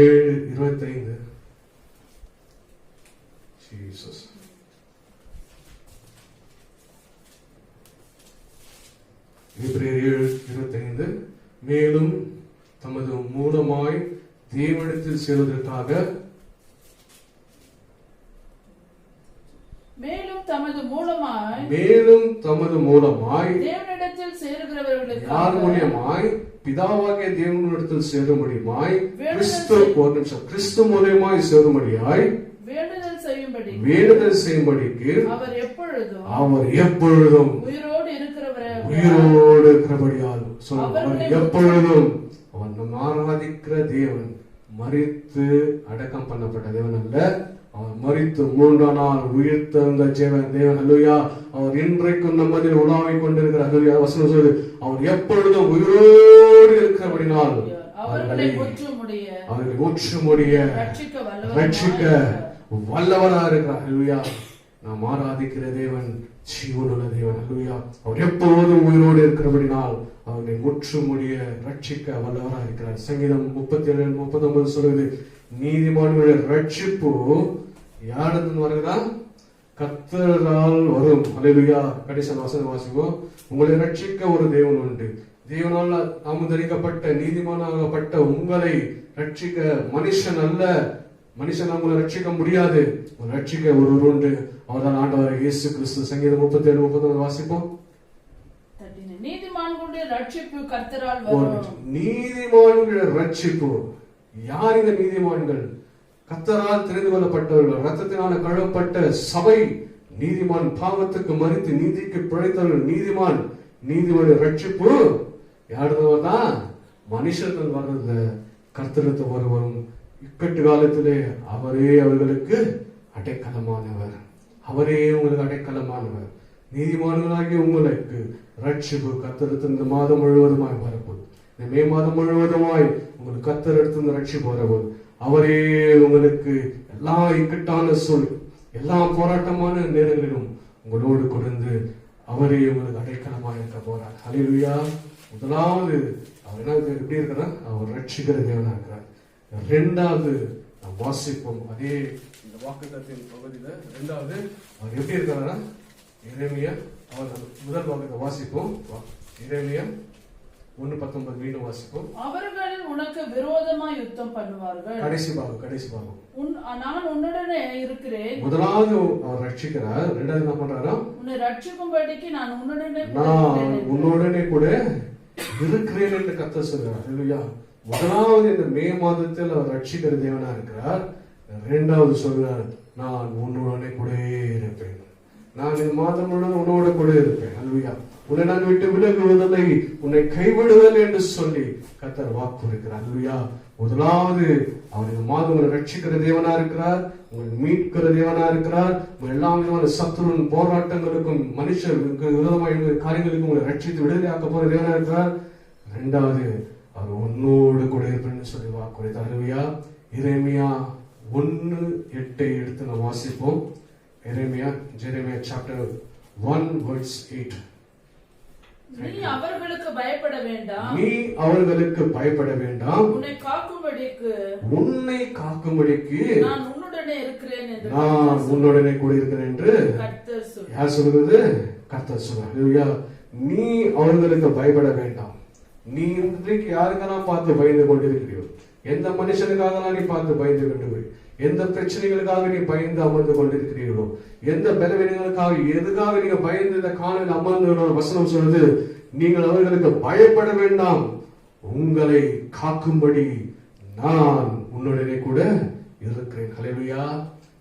7:25. ஜீசஸ். எபிரேயர் 7:25. மேலும் தமது மூலமாய் தேவனிடத்தில் சேர்வதற்காக மேலும் தமது மூலமாய் மூலியமாய் தேவனிடத்தில் சேருகிறவர்களுக்கு யார் மூலியமாய் பிதாவாகிய தேவனிடத்தில் சேரும்படியாய் கிறிஸ்து மூலியமாய் சேரும்படியாய் வேண்டுதல் செய்யும்படிக்கு அவர் எப்பொழுதும் உயிரோடு இருக்கிறபடியால் அவர் எப்பொழுதும் அவன் நம் ஆராதிக்கிற தேவன் மரித்து அடக்கம் பண்ணப்பட்ட தேவன் அல்ல, அவர் மரித்து 3ஆம் நாள் உயிர்த்தெழுந்த தேவன். அல்லேலூயா. அவர் இன்றைக்கும் நம்மதில் உலாவிக் கொண்டிருக்கிற அல்லேலூயா. வசனம் சொல்லுது, அவர் எப்பொழுதும் உயிரோடு இருக்கிறபடினால் அவர்களை முற்றுமுடிய ரட்சிக்க வல்லவராக இருக்கிறார். அல்லேலூயா. நாம் ஆராதிக்கிற தேவன் ஜீவனுள்ள தேவன். அல்லேலூயா. அவர் எப்போதும் உயிரோடு இருக்கிறபடினால் அவர்களை முற்றுமுடிய ரட்சிக்க வல்லவராக இருக்கிறார். சங்கீதம் 37:39 சொல்லுது, நீதிமான்களுடைய ரட்சிப்பு யாரிடம் வருகிறா? கர்த்தரால் வரும். அல்லேலூயா. கடைசி வசனம் வாசிப்போம். உங்களை ரட்சிக்க ஒரு தேவன் உண்டு. தேவனால் நாமதரிக்கப்பட்ட நீதிமானாகப்பட்ட உங்களை ரட்சிக்க மனுஷன் அல்ல. மனுஷன் உங்களை ரட்சிக்க முடியாது. ரட்சிக்க ஒருவர் உண்டு, அவர்தான் ஆண்டவர் இயேசு கிறிஸ்து. சங்கீதம் 37:39 வாசிப்போம். நீதிமான்களுடைய ரட்சிப்பு கர்த்தரால் வரும். நீதிமான்களுடைய ரட்சிப்பு யார்? இந்த நீதிமான்கள் கர்த்தரால் தெரிந்து கொள்ளப்பட்டவர்கள், ரத்தத்தினால கழுவப்பட்ட சபை. நீதிமான் பாவத்துக்கு மரித்து நீதிக்கு பிழைத்தவர்கள் நீதிமான். நீதிமானுடைய ரட்சிப்பு யாருதான்? மனுஷர்கள் வர்றதுல கர்த்தரத்து வருவரும். இக்கட்டு காலத்திலே அவரே அவர்களுக்கு அடைக்கலமானவர். அவரே உங்களுக்கு அடைக்கலமானவர். நீதிமான்களாகிய உங்களுக்கு ரட்சிப்பு கர்த்தரத்து இந்த மாதம் முழுவதுமாய் வரப்போகுது. இந்த மே மாதம் முழுவதுமாய் உங்களுக்கு கர்த்தர் எடுத்து இந்த ரட்சிப்பு வரப்போகுது. அவரே உங்களுக்கு எல்லா இக்கட்டான சூழல், எல்லா போராட்டமான நேரங்களிலும் உங்களோடு கொடுத்து அவரே உங்களுக்கு அடைக்கலமாக இருக்க போறார். ஹல்லேலூயா. முதலாவது அவர் என்ன எப்படி இருக்கிறார்? அவர் ரட்சிக்கிற தேவனா இருக்கிறார். இரண்டாவது நாம் வாசிப்போம் அதே இந்த வாக்குத்தத்தின் பகுதியில. இரண்டாவது அவர் எப்படி இருக்கிறாரா? எரேமியா அவர் முதல் வாக்கத்தை வாசிப்போம். எரேமியா 1:19 மீண்டும் வாசிப்போம். அவர்கள் உனக்கு விரோதமாய் யுத்தம் பண்ணுவார்கள். கடைசி பாகம். நான் உன்னுடனே இருக்கிறேன். முதலாவது அவர் ரட்சிக்கிறார். இரண்டாவது என்ன பண்றாரா? உன்னை ரட்சிக்கும்படிக்கு நான் உன்னுடனே கூட இருக்கிறேன் என்று கர்த்தர் சொல்கிறார். அல்லேலூயா. முதலாவது இந்த மே மாதத்தில் அவர் ரட்சிக்கிற தேவனா இருக்கிறார். இரண்டாவது சொல்கிறார், நான் உன்னுடனே கூட இருப்பேன். நான் இந்த மாதம் முழுவதும் உன்னோட கூட இருப்பேன். அல்லேலூயா. உன்னை நான் விட்டு விலகுவதில்லை, உன்னை கைவிடுதல் என்று சொல்லி கர்த்தர் வாக்கு இருக்கிறார். அல்லேலூயா. முதலாவது அவர் இந்த மாதம் உங்களை ரட்சிக்கிற தேவனா இருக்கிறார், உங்களை மீட்கிற தேவனா இருக்கிறார். எல்லா விதமான சத்துருவின் போராட்டங்களுக்கும் மனுஷருக்கு விரோதமான காரியங்களுக்கும் உங்களை ரட்சித்து விடுதலையாக்க போற தேவனா இருக்கிறார். இரண்டாவது அவர் உன்னோடு கூட இருப்பேன்னு சொல்லி வாக்கு கொடுத்தார். அல்லேலூயா. எரேமியா 1:8 எடுத்து நாம் வாசிப்போம். Jeremiah chapter 1:8. நீ அவர்களுக்கு பயப்பட வேண்டாம். உன்னை காக்கும்படிக்கு நான் உன்னுடனே இருக்கிறேன் என்று, நான் உன்னுடனே கூட இருக்கிறேன் என்று கர்த்தர் சொல்றார். யார் சொல்றது? கர்த்தர் சொல்றார். அல்லேலூயா. நீ அவர்களுக்கு பயப்பட வேண்டாம். நீ இன்றைக்கு யாருக்கெல்லாம் பார்த்து பயந்து கொண்டிருக்கிறீர்கள்? எந்த மனுஷனுக்காக நீ பார்த்து பயந்து கொண்டு, எந்த பிரச்சனைகளுக்காக நீ பயந்து அமர்ந்து கொண்டிருக்கிறீர்களோ, எந்த பலவீனங்களுக்காக எதுக்காக நீங்க பயந்து இந்த காலையில் அமர்ந்து வசனம் சொல்றது, நீங்கள் அவர்களுக்கு பயப்பட வேண்டாம், உங்களை காக்கும்படி நான் உன்னுடனே கூட இருக்கிறேன். ஹல்லேலூயா.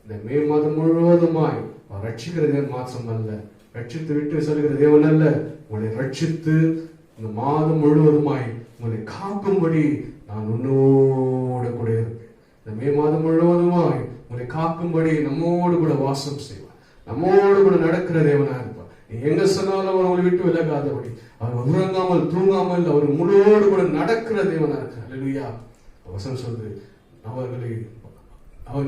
இந்த மே மாதம் முழுவதுமாய் ரட்சிக்கிற தேவன் மாத்திரம் அல்ல, ரட்சித்து விட்டு செல்கிற தேவன் அல்ல, உங்களை ரட்சித்து இந்த மாதம் முழுவதுமாய் உங்களை காக்கும்படி நான் உன்னோடு கூட இருப்பேன். இந்த மே மாதம் முழுவதுமாய் உங்களை காக்கும்படி நம்மோடு கூட வாசம் செய்வார், நம்மோடு கூட நடக்கிற தேவனா இருப்பார். நீ எங்க சொன்னாலும் அவர் உங்களை விட்டு விலகாதபடி, அவர் உறங்காமல் தூங்காமல் அவர் முழுவோடு கூட நடக்கிற தேவனா இருக்கிறார். அல்லேலூயா. வசனம் சொல்றது,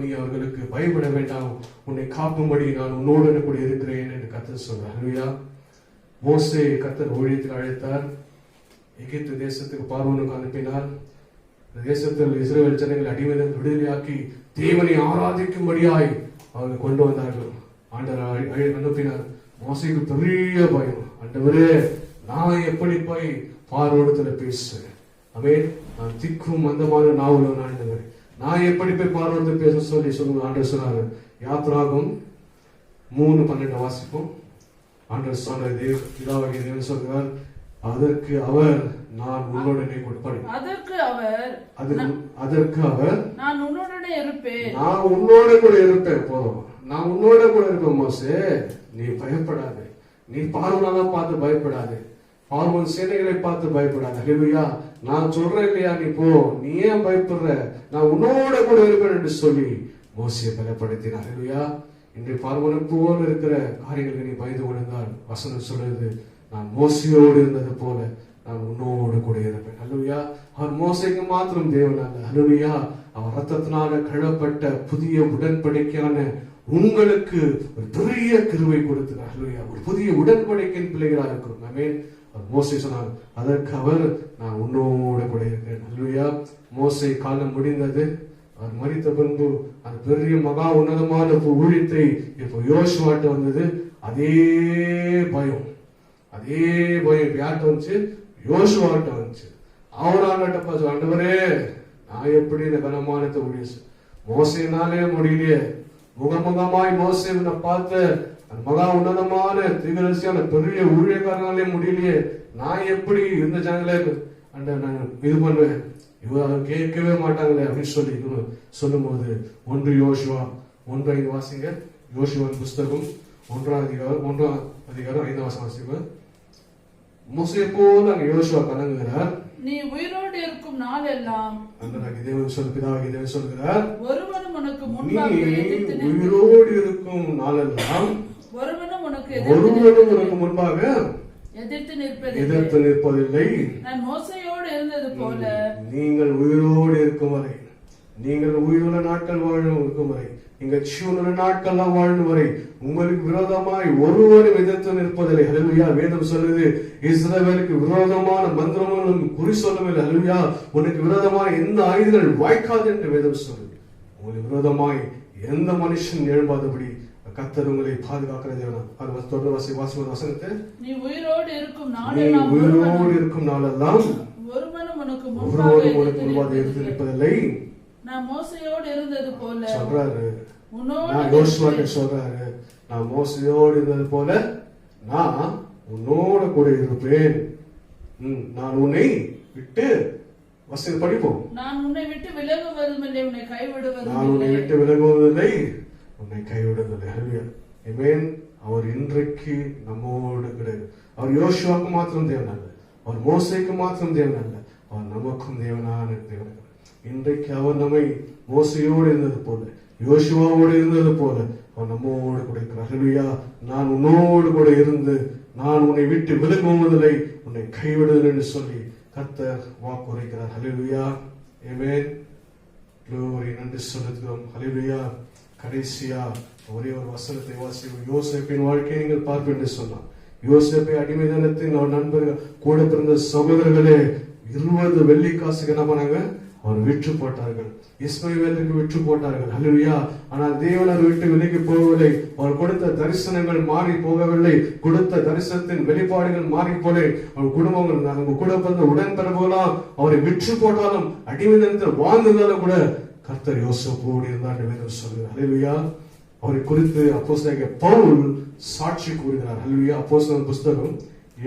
நீ அவர்களுக்கு பயப்பட வேண்டாம், உன்னை காக்கும்படி நான் உன்னோடு கூட இருக்கிறேன் என்று கர்த்தர் சொல்றார். அல்லேலூயா. மோசே கர்த்தர் ஊழியத்துக்கு அழைத்தார், எகிப்து தேசத்துக்கு பார்வோனுக்கு அனுப்பினார். தேசத்தில் இஸ்ரவேல் ஜனங்களை அடிமையிலிருந்து விடுதலையாக்கி தேவனை ஆராதிக்கும்படியாய் அவர்கள் கொண்டு வந்தார்கள். ஆண்டவர் அனுப்பினார். மோசேக்கு பெரிய பயம், ஆண்டவரே நான் எப்படி போய் பார்வோனிடத்துல பேசுவேன்? ஆமென். நான் திக்கும் மந்தமான நாவலும் ஆண்டவர், நான் எப்படி போய் பார்வோனிடத்துல பேச சொல்லி சொல்லுங்க. ஆண்டவர் சொன்னார். யாத்ராகமம் 3:12 வாசிப்போம். ஆண்டவர் சொன்ன பிதாவாகிய தேவன் சொல்கிறார், அதற்கு அவர் நான் உன்னுடனே கொடுப்பேன். அதற்கு அவர் நான் உன்னுடனே இருப்பேன். நான் உன்னோட கூட இருப்பேன். போதும், நான் உன்னோட கூட இருப்பேன். மோசே, நீ பயப்படாதே. நீ பார்வனெல்லாம் பார்த்து பயப்படாதே. பார்வன் சேனைகளை பார்த்து பயப்படாத. ஹல்லேலூயா. நான் சொல்றேன் இல்லையா, நீ போ. நீ ஏன் பயப்படுற? நான் உன்னோட கூட இருப்பேன் என்று சொல்லி மோசையை பலப்படுத்தினார். ஹல்லேலூயா. இன்றைய பார்வனை போல இருக்கிற காரியங்களுக்கு நீ பயந்து கொண்டிருந்தால் வசனம் சொல்றது, நான் மோசையோடு இருந்தது போல நான் உன்னோடு கூட இருப்பேன். ஹல்லேலூயா. அவர் மோசைக்கு மாத்திரம் தேவன் அல்ல. ஹல்லேலூயா. அவர் ரத்தத்தினால கழப்பட்ட புதிய உடன்படிக்கையான உங்களுக்கு ஒரு பெரிய கிருபை கொடுத்தார். ஹல்லேலூயா. ஒரு புதிய உடன்படிக்கையின் பிள்ளைகளாக இருக்கிறோம். ஆமென். மோசே சொன்னார், அதற்கு அவர் நான் உன்னோடு கூட இருக்கிறேன். ஹல்லேலூயா. மோசே காலம் முடிந்தது. அவர் மரித்த பின்பு அந்த பெரிய மகா உன்னதமான ஊழியத்தை இப்போ யோசுவாட்ட வந்தது. அதே பயம் இப்ப யார்கிட்ட வந்துச்சு? யோசுவாட்ட வந்துச்சு. அவராட்ட ஆண்டவரே, நான் எப்படி இந்த கனமானத்தை ஊழிய மோசைனாலே முடியலையே. முகமுகமாய் மோசே பார்த்த அந்த மகா உன்னதமான தீவிரசியான பெரிய ஊழியக்காரனாலே முடியலையே. நான் எப்படி இந்த ஜனங்களே நான் இது பண்ணுவேன், இவங்க கேட்கவே மாட்டாங்களே அப்படின்னு சொல்லி சொல்லும் போது 1 யோசுவா 1:5 வாசிங்க. யோசுவாவின் புஸ்தகம் 1ஆம் அதிகாரம் 5ஆம் வசனம் வாசிங்க. மோசே போல அங்க யோசுவா கலங்குகிறார். நீ உயிரோடு இருக்கும் நாள் எல்லாம் தேவன் சொல்கிறார், ஒருவனும் உனக்கு முன்பாக உயிரோடு இருக்கும் நாளெல்லாம் ஒருவனும் உனக்கு முன்பாக எதிர்த்து நிற்பதில்லை. நான் மோசையோடு இருந்தது போல நீங்கள் உயிரோடு இருக்கும் வரை, நீங்கள் உயிருள்ள நாட்கள் இருக்கும் வரை, நீங்கள் ஜீவனுள்ள நாட்கள்லாம் வாழும் வரை உங்களுக்கு விரோதமாய் ஒருவரும் எதிர்த்து நிற்பதில்லை. ஹல்லேலூயா. வேதம் சொல்லுது, இஸ்ரவேலுக்கு விரோதமான மந்திரமும் குறி சொல்லவில்லை. ஹல்லேலூயா. உனக்கு விரோதமான எந்த ஆயுதங்கள் வாய்க்காது என்று வேதம் சொல்லுது. உங்களுக்கு விரோதமாய் எந்த மனுஷன் எழும்பாதபடி கர்த்தர் உங்களை பாதுகாக்கிற தேவன். அது தொடர்ந்து வசனத்தை, நீ உயிரோடு இருக்கும் நாளெல்லாம் ஒருவனும் உனக்கு முன்பாக எதிர்த்து நிற்பதில்லை. நான் மோசையோடு இருந்தது போல சொல்றாரு. யோசுவாட்ட சொல்றாரு, நான் மோசையோடு இருந்தது போல நான் உன்னோட கூட இருப்பேன். நான் உன்னை விட்டு வசனம் படிப்போம். நான் உன்னை விட்டு விலகுவதில்லை, உன்னை கைவிடுவதில்லை. ஆமென். அவர் இன்றைக்கு நம்மோடு கிடையாது. அவர் யோசுவாக்கு மாத்திரம் தேவன் அல்ல, அவர் மோசைக்கு மாத்திரம் தேவன் அல்ல, அவர் நமக்கும் தேவனான தேவன். இன்றைக்கு அவர் நம்மை மோசையோடு இருந்தது போல, யோசுவாவோடு இருந்தது போல அவர் நம்மோடு கூட இருக்கிறார். ஹல்லேலூயா. நான் உன்னோடு கூட இருந்து நான் உன்னை விட்டு விலகுவதில்லை, உன்னை கைவிடுதல் என்று சொல்லி கர்த்தர் வாக்குரைக்கிறார். ஹல்லேலூயா. ஆமென். glory. நன்றி செலுத்துகிறோம். ஹல்லேலூயா. கடைசியா ஒரே ஒரு வசனத்தை வாசிக்கும். யோசேப்பின் வாழ்க்கையை நீங்கள் பார்ப்பேன் என்று சொன்னார். யோசேப்பை அடிமைதனத்தின் அவர் நண்பர்கள் கூட பிறந்த சகோதரர்களே 20 வெள்ளி காசுக்கு என்ன பண்ணாங்க? அவர் விற்று போட்டார்கள். இஸ்மவேலுக்கு விற்று போட்டார்கள். ஹல்லேலூயா. ஆனால் தேவன் அவர் விட்டு விலகி போகவில்லை. அவர் கொடுத்த தரிசனங்கள் மாறி போகவில்லை. கொடுத்த தரிசனத்தின் வெளிப்பாடுகள் மாறி போல அவர் குடும்பங்கள் அவங்க கூட பிறந்த உடன்பிறப்புகளாம் அவரை விற்று போட்டாலும் அடிமைதனத்தில் வாழ்ந்ததாலும் கூட கர்த்தர் யோசேப்போடு இருந்தார் என்று சொல்கிறார். ஹல்லேலூயா. அவரை குறித்து அப்போஸ்தலனாகிய பவுல் சாட்சி கூறுகிறார். ஹல்லேலூயா. அப்போஸ்தலர் புஸ்தகம்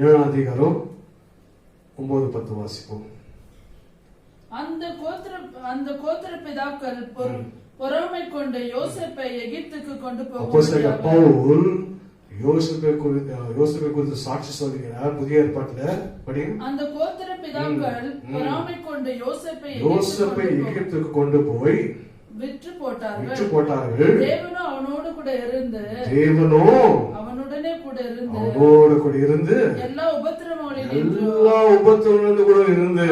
7ஆம் அதிகாரம் 9-10 வாசிப்போம். அந்த கோத்திர பிதாக்கள் பொறாமை கொண்டு யோசேப்பை எகிப்துக்கு கொண்டு போக அப்போஸ்தலனாகிய பவுல் யோசேப்பை குறித்து சாட்சி சொல்கிறார். புதிய ஏற்பாட்டுல படி, அந்த கோத்திர பிதாக்கள் பொறாமை கொண்டு யோசேப்பை எகிப்துக்கு கொண்டு போய் விற்று போட்டார்கள். தேவனோ அவனோடு கூட இருந்து அவனுடனே கூட இருந்து எல்லா உபத்திரவங்களிலிருந்து கூட இருந்து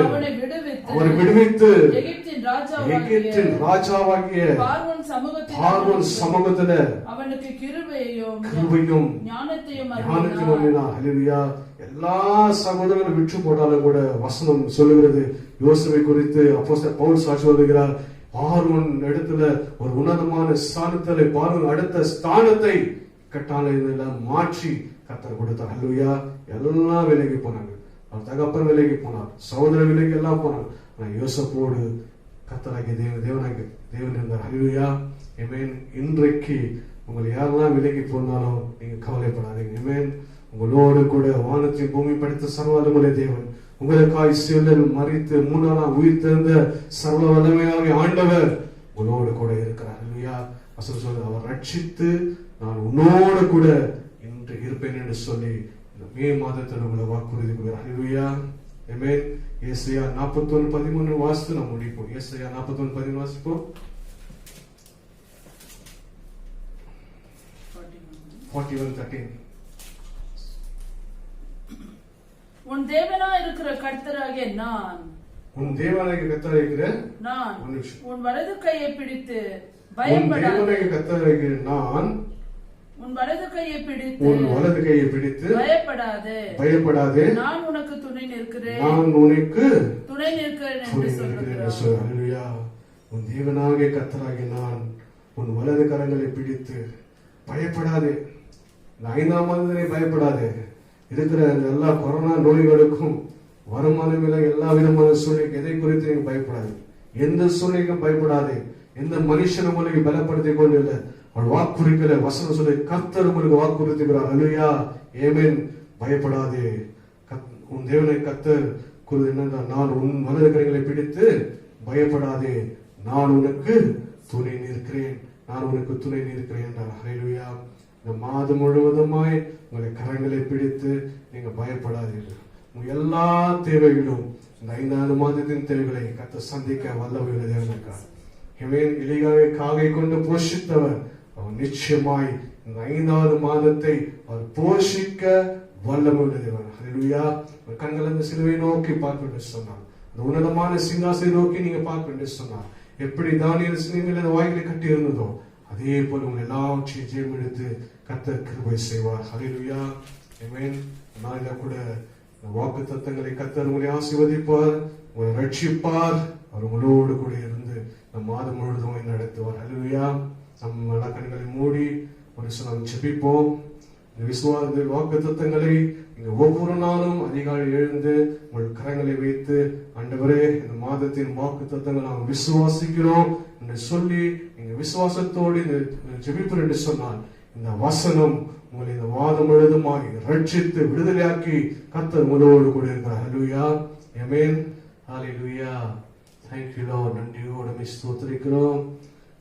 அவனை விடுவித்து எகிப்தின் ராஜாவாகிய பார்வோன் சமூகத்திலே அவனுக்கு கிருபையும் ஞானத்தையும் அருளினார். ஹல்லேலூயா. எல்லா சகோதரர்களும் விற்று போட்டாலும் கூட வசனம் சொல்லுகிறது யோசேப்பை குறித்து அப்போஸ்தலர் பவுல் சாட்சி சொல்லுகிறார். பார்வோன் இடத்துல ஒரு உன்னதமான ஸ்தானத்தை, பார்வோன் அடுத்த ஸ்தானத்தை கட்டாளையில மாற்றி கர்த்தர் கொடுத்தார். ஹல்லேலூயா. எல்லாம் விலகி போனாங்க. அவர் தகப்பன் விலகி போனார், சகோதர விலகி எல்லாம் போனாங்க. ஆனா யோசேப்போடு கர்த்தராகிய தேவன் இருந்தார். ஹல்லேலூயா. ஆமென். இன்றைக்கு உங்களை யாரெல்லாம் விலகி போனாலும் நீங்க கவலைப்படாதீங்க. ஆமென். உங்களோடு கூட வானத்தையும் பூமி படைத்த சர்வ வல்லமையுள்ள தேவன், உங்களுக்காய் சிலுவையில் மரித்து 3 நாள் உயிர் தெழுந்த சர்வ வல்லமையாகிய ஆண்டவர் உங்களோடு கூட இருக்கிறார். அல்லேலூயா. வசனம் சொல்லுது, அவர் ரட்சித்து நான் உன்னோடு கூட இன்று இருப்பேன் என்று சொல்லி இந்த மே மாதத்தில் உங்களை வாக்குறுதி கொடுக்கிறார். அல்லேலூயா. ஆமென். ஏசாயா 41:13 வாசித்து நாம் முடிப்போம். ஏசாயா 41:13 வாசிப்போம். 41:13. உன் தேவனாய் இருக்கிற கர்த்தராகிய நான், உன் தேவனாகிய கர்த்தராகிய நான் உன் வலது கையை பிடித்து உன் பயப்படாதே. தேவனாகிய கர்த்தராகிய நான் உன் வலது கையை பிடித்து உன் வலது கையை பிடித்து பயப்படாதே, நான் உனக்கு துணை நிற்கிறேன், நான் உனக்கு துணை நிற்கிறேன் என்று துணை நிற்கிறேன் என்று சொல். அல்லேலூயா. உன் தேவனாகிய கர்த்தராகிய நான் உன் வலது கரங்களை பிடித்து பயப்படாதே. இந்த 5ஆம் மாதத்திலே பயப்படாதே. இருக்கிற எல்லா கொரோனா நோய்களுக்கும் வருமானம் இல்லை, எல்லா விதமான சூழ்நிலை எதை குறித்து நீங்க பயப்படாது. எந்த சூழ்நிலைக்கும் பயப்படாதே. எந்த மனுஷனும் உங்களுக்கு பலப்படுத்திக் கொண்டு இல்லை. அவள் வாக்குறுதிகளை வசனம் சொல்லி கர்த்தர் உங்களுக்கு வாக்குறுதிக்கிறார். அல்லேலூயா. ஆமென். பயப்படாதே. உன் தேவனை கர்த்தர் கூறுவது என்னன்னா, நான் உன் வலது கரங்களை பிடித்து பயப்படாதே, நான் உனக்கு துணை நிற்கிறேன், நான் உனக்கு துணை நிற்கிறேன் என்றார். அல்லேலூயா. இந்த மாதம் முழுவதுமாய் உங்களை கரங்களை பிடித்து நீங்க பயப்படாதீர்கள். உங்க எல்லா தேவைகளும் இந்த 5ஆவது மாதத்தின் தேவைகளை கர்த்தர் சந்திக்க வல்லமையுள்ள தேவன் இருக்கார். எலியாவை காகை கொண்டு போஷித்தவர் அவர் நிச்சயமாய் இந்த 5ஆவது மாதத்தை அவர் போஷிக்க வல்லமையுள்ள தேவன். அல்லேலூயா. கண்கள் அந்த சிலுவை நோக்கி பார்க்க என்று சொன்னார். அந்த உன்னதமான சிங்காசனை நோக்கி நீங்க பார்க்க என்று சொன்னார். எப்படி தானியேல் சிங்கங்களின் வாய்களை கட்டி இருந்ததோ அதே போல உங்களை எல்லாவற்றையும் ஜெயம் எடுத்து கர்த்தர் கிருபை செய்வார். அல்லேலூயா. ஆமென். நாளில கூட வாக்கு தத்தங்களை கர்த்தர் உங்களை ஆசீர்வதிப்பார், உங்களை ரட்சிப்பார், அவர் உங்களோடு கூட இருந்து நம் மாதம் முழுவதும் நடத்துவார். அல்லேலூயா. நம்ம கண்களை மூடி ஒரு நாம் ஜெபிப்போம். இந்த விசுவாச வாக்கு தத்தங்களை நீங்க ஒவ்வொரு நாளும் அதிகாலை எழுந்து உங்கள் கரங்களை வைத்து, ஆண்டவரே இந்த மாதத்தின் வாக்கு தத்தங்களை நாம் விசுவாசிக்கிறோம் என்று சொல்லி நீங்க விசுவாசத்தோடு ஜெபிப்பர் என்று சொன்னால் இந்த வசனம் உங்களை இந்த வாதம் முழுவதுமாய் ரட்சித்து விடுதலையாக்கி கர்த்தர் உங்களோடு கூட இருக்கிறார். அல்லேலூயா. ஆமென். ஹல்லேலூயா. Thank you Lord. நன்றியோடு ஸ்தோத்திரிக்கிறோம்.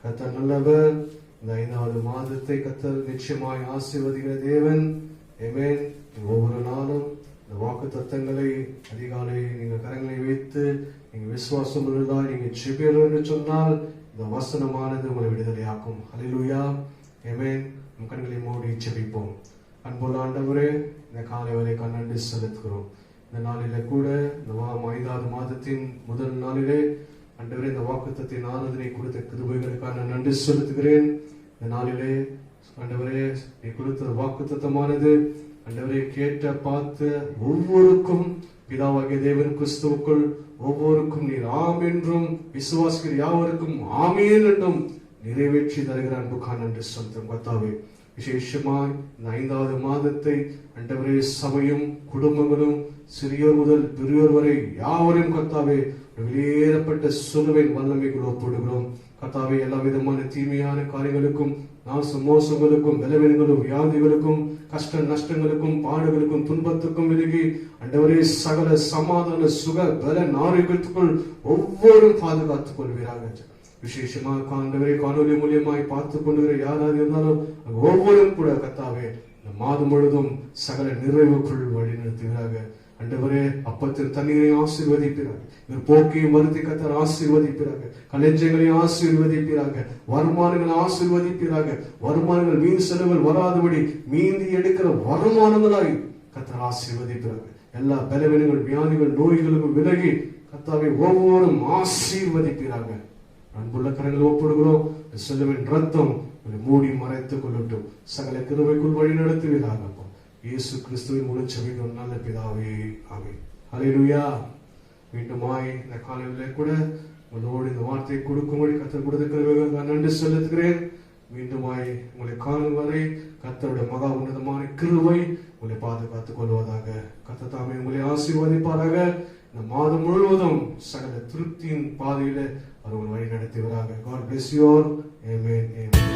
கர்த்தர் நல்லவர். இந்த 5ஆவது மாதத்தை கர்த்தர் நிச்சயமாய் ஆசீர்வதிக்கிற தேவன். ஆமென். ஒவ்வொரு நாளும் இந்த வாக்கு தத்தங்களை அதிகாலை நீங்க கரங்களை வைத்து நீங்க விசுவாசம் உள்ளதால் நீங்க ஜெபிக்கிறோம் என்று சொன்னால் இந்த வசனமானது உங்களை விடுதலையாக்கும். அல்லேலூயா. ஆமென். நம் கண்களை மூடி ஜெபிப்போம். அன்புள்ள ஆண்டவரே, இந்த காலை வரை நன்றி செலுத்துகிறோம். இந்த நாளிலே கூட இந்த 5ஆவது மாதத்தின் முதல் நாளிலே ஆண்டவரே இந்த வாக்குத்தத்தின் ஆராதனை கொடுத்த கிருபைகளுக்காக நன்றி செலுத்துகிறேன். இந்த நாளிலே ஆண்டவரே நீ கொடுத்த வாக்குத்தத்தமானது ஆண்டவரே கேட்ட பார்த்து ஒவ்வொருக்கும் பிதாவாகிய தேவன் கிறிஸ்துவுக்குள் ஒவ்வொருக்கும் நீர் ஆம் என்றும் விசுவாசிக்கிற யாவருக்கும் ஆமேன் என்றும் நிறைவேற்றி தருகிற அன்புக்கான நன்றி செலுத்தும் கர்த்தாவே. விசேஷமாய் இந்த 5ஆவது மாதத்தை ஆண்டவரே சபையும் குடும்பங்களும் சிறியோர் முதல் பெரியோர் வரை யாவரையும் கர்த்தாவே வெளியேறப்பட்ட சிலுவையின் வல்லமைக்குள் ஒப்புடுகிறோம். கர்த்தாவே எல்லா விதமான தீமையான காரியங்களுக்கும் மோசங்களுக்கும் பலவீனங்களும் வியாதிகளுக்கும் கஷ்ட நஷ்டங்களுக்கும் பாடுகளுக்கும் துன்பத்துக்கும் விலகி ஆண்டவரே சகல சமாதான சுக பல நாரியத்துக்குள் ஒவ்வொரு பாதுகாத்துக் கொள்வீராக. விசேஷமாக ஆண்டவரே காணொலி மூலியமாய் பார்த்துக் கொண்டு யாராவது இருந்தாலும் ஒவ்வொரும் கூட கர்த்தாவே இந்த மாதம் முழுதும் சகல நிறைவுக்குள் வழி நடத்துகிறாங்க. ஆண்டவரே அப்பத்தின் தண்ணீரை ஆசீர்வதிப்பிறாங்க, இவர் போக்கையும் வருத்தி கர்த்தர் ஆசீர்வதிப்பிறாங்க, கலைஞர்களை ஆசீர்வதிப்பிறாங்க, வருமானங்களை ஆசீர்வதிப்பிறாங்க, வருமானங்கள் வீண் செலவுகள் வராதபடி மீந்தி எடுக்கிற வருமானங்களாய் கர்த்தர் ஆசீர்வதிப்பிறாங்க. எல்லா பலவீனங்கள் வியாதிகள் நோய்களுக்கும் விலகி கர்த்தாவை ஒவ்வொருவரும் ஆசீர்வதிப்பிறாங்க. அன்புள்ள கரங்களை ஒப்பிடுகிறோம். செல்லுவின் ரத்தம் மூடி மறைத்துக் கொள்ளட்டும். சகல கிருபைக்குள் வழி நடத்துவீராக. இயேசு கிறிஸ்துவின் மூலம் ஜெபிக்கிறோம் நல்ல பிதாவே. ஆமென். ஹல்லேலூயா. மீண்டுமாய் இந்த காலையிலே கூட உங்களோடு இந்த வார்த்தையை கொடுக்கும்படி கர்த்தர் கொடுத்திருக்கிறவர்களுக்கு நன்றி செலுத்துகிறேன். மீண்டுமாய் உங்களை காணும் வரை கர்த்தருடைய மகா உன்னதமான கிருபை உங்களை பாதுகாத்துக் கொள்வதாக. கர்த்தர் தாமே உங்களை ஆசீர்வதிப்பாராக. இந்த மாதம் முழுவதும் சகல திருப்தியின் பாதையில அவர் வழி நடத்துவராக. God bless you all. Amen. Amen.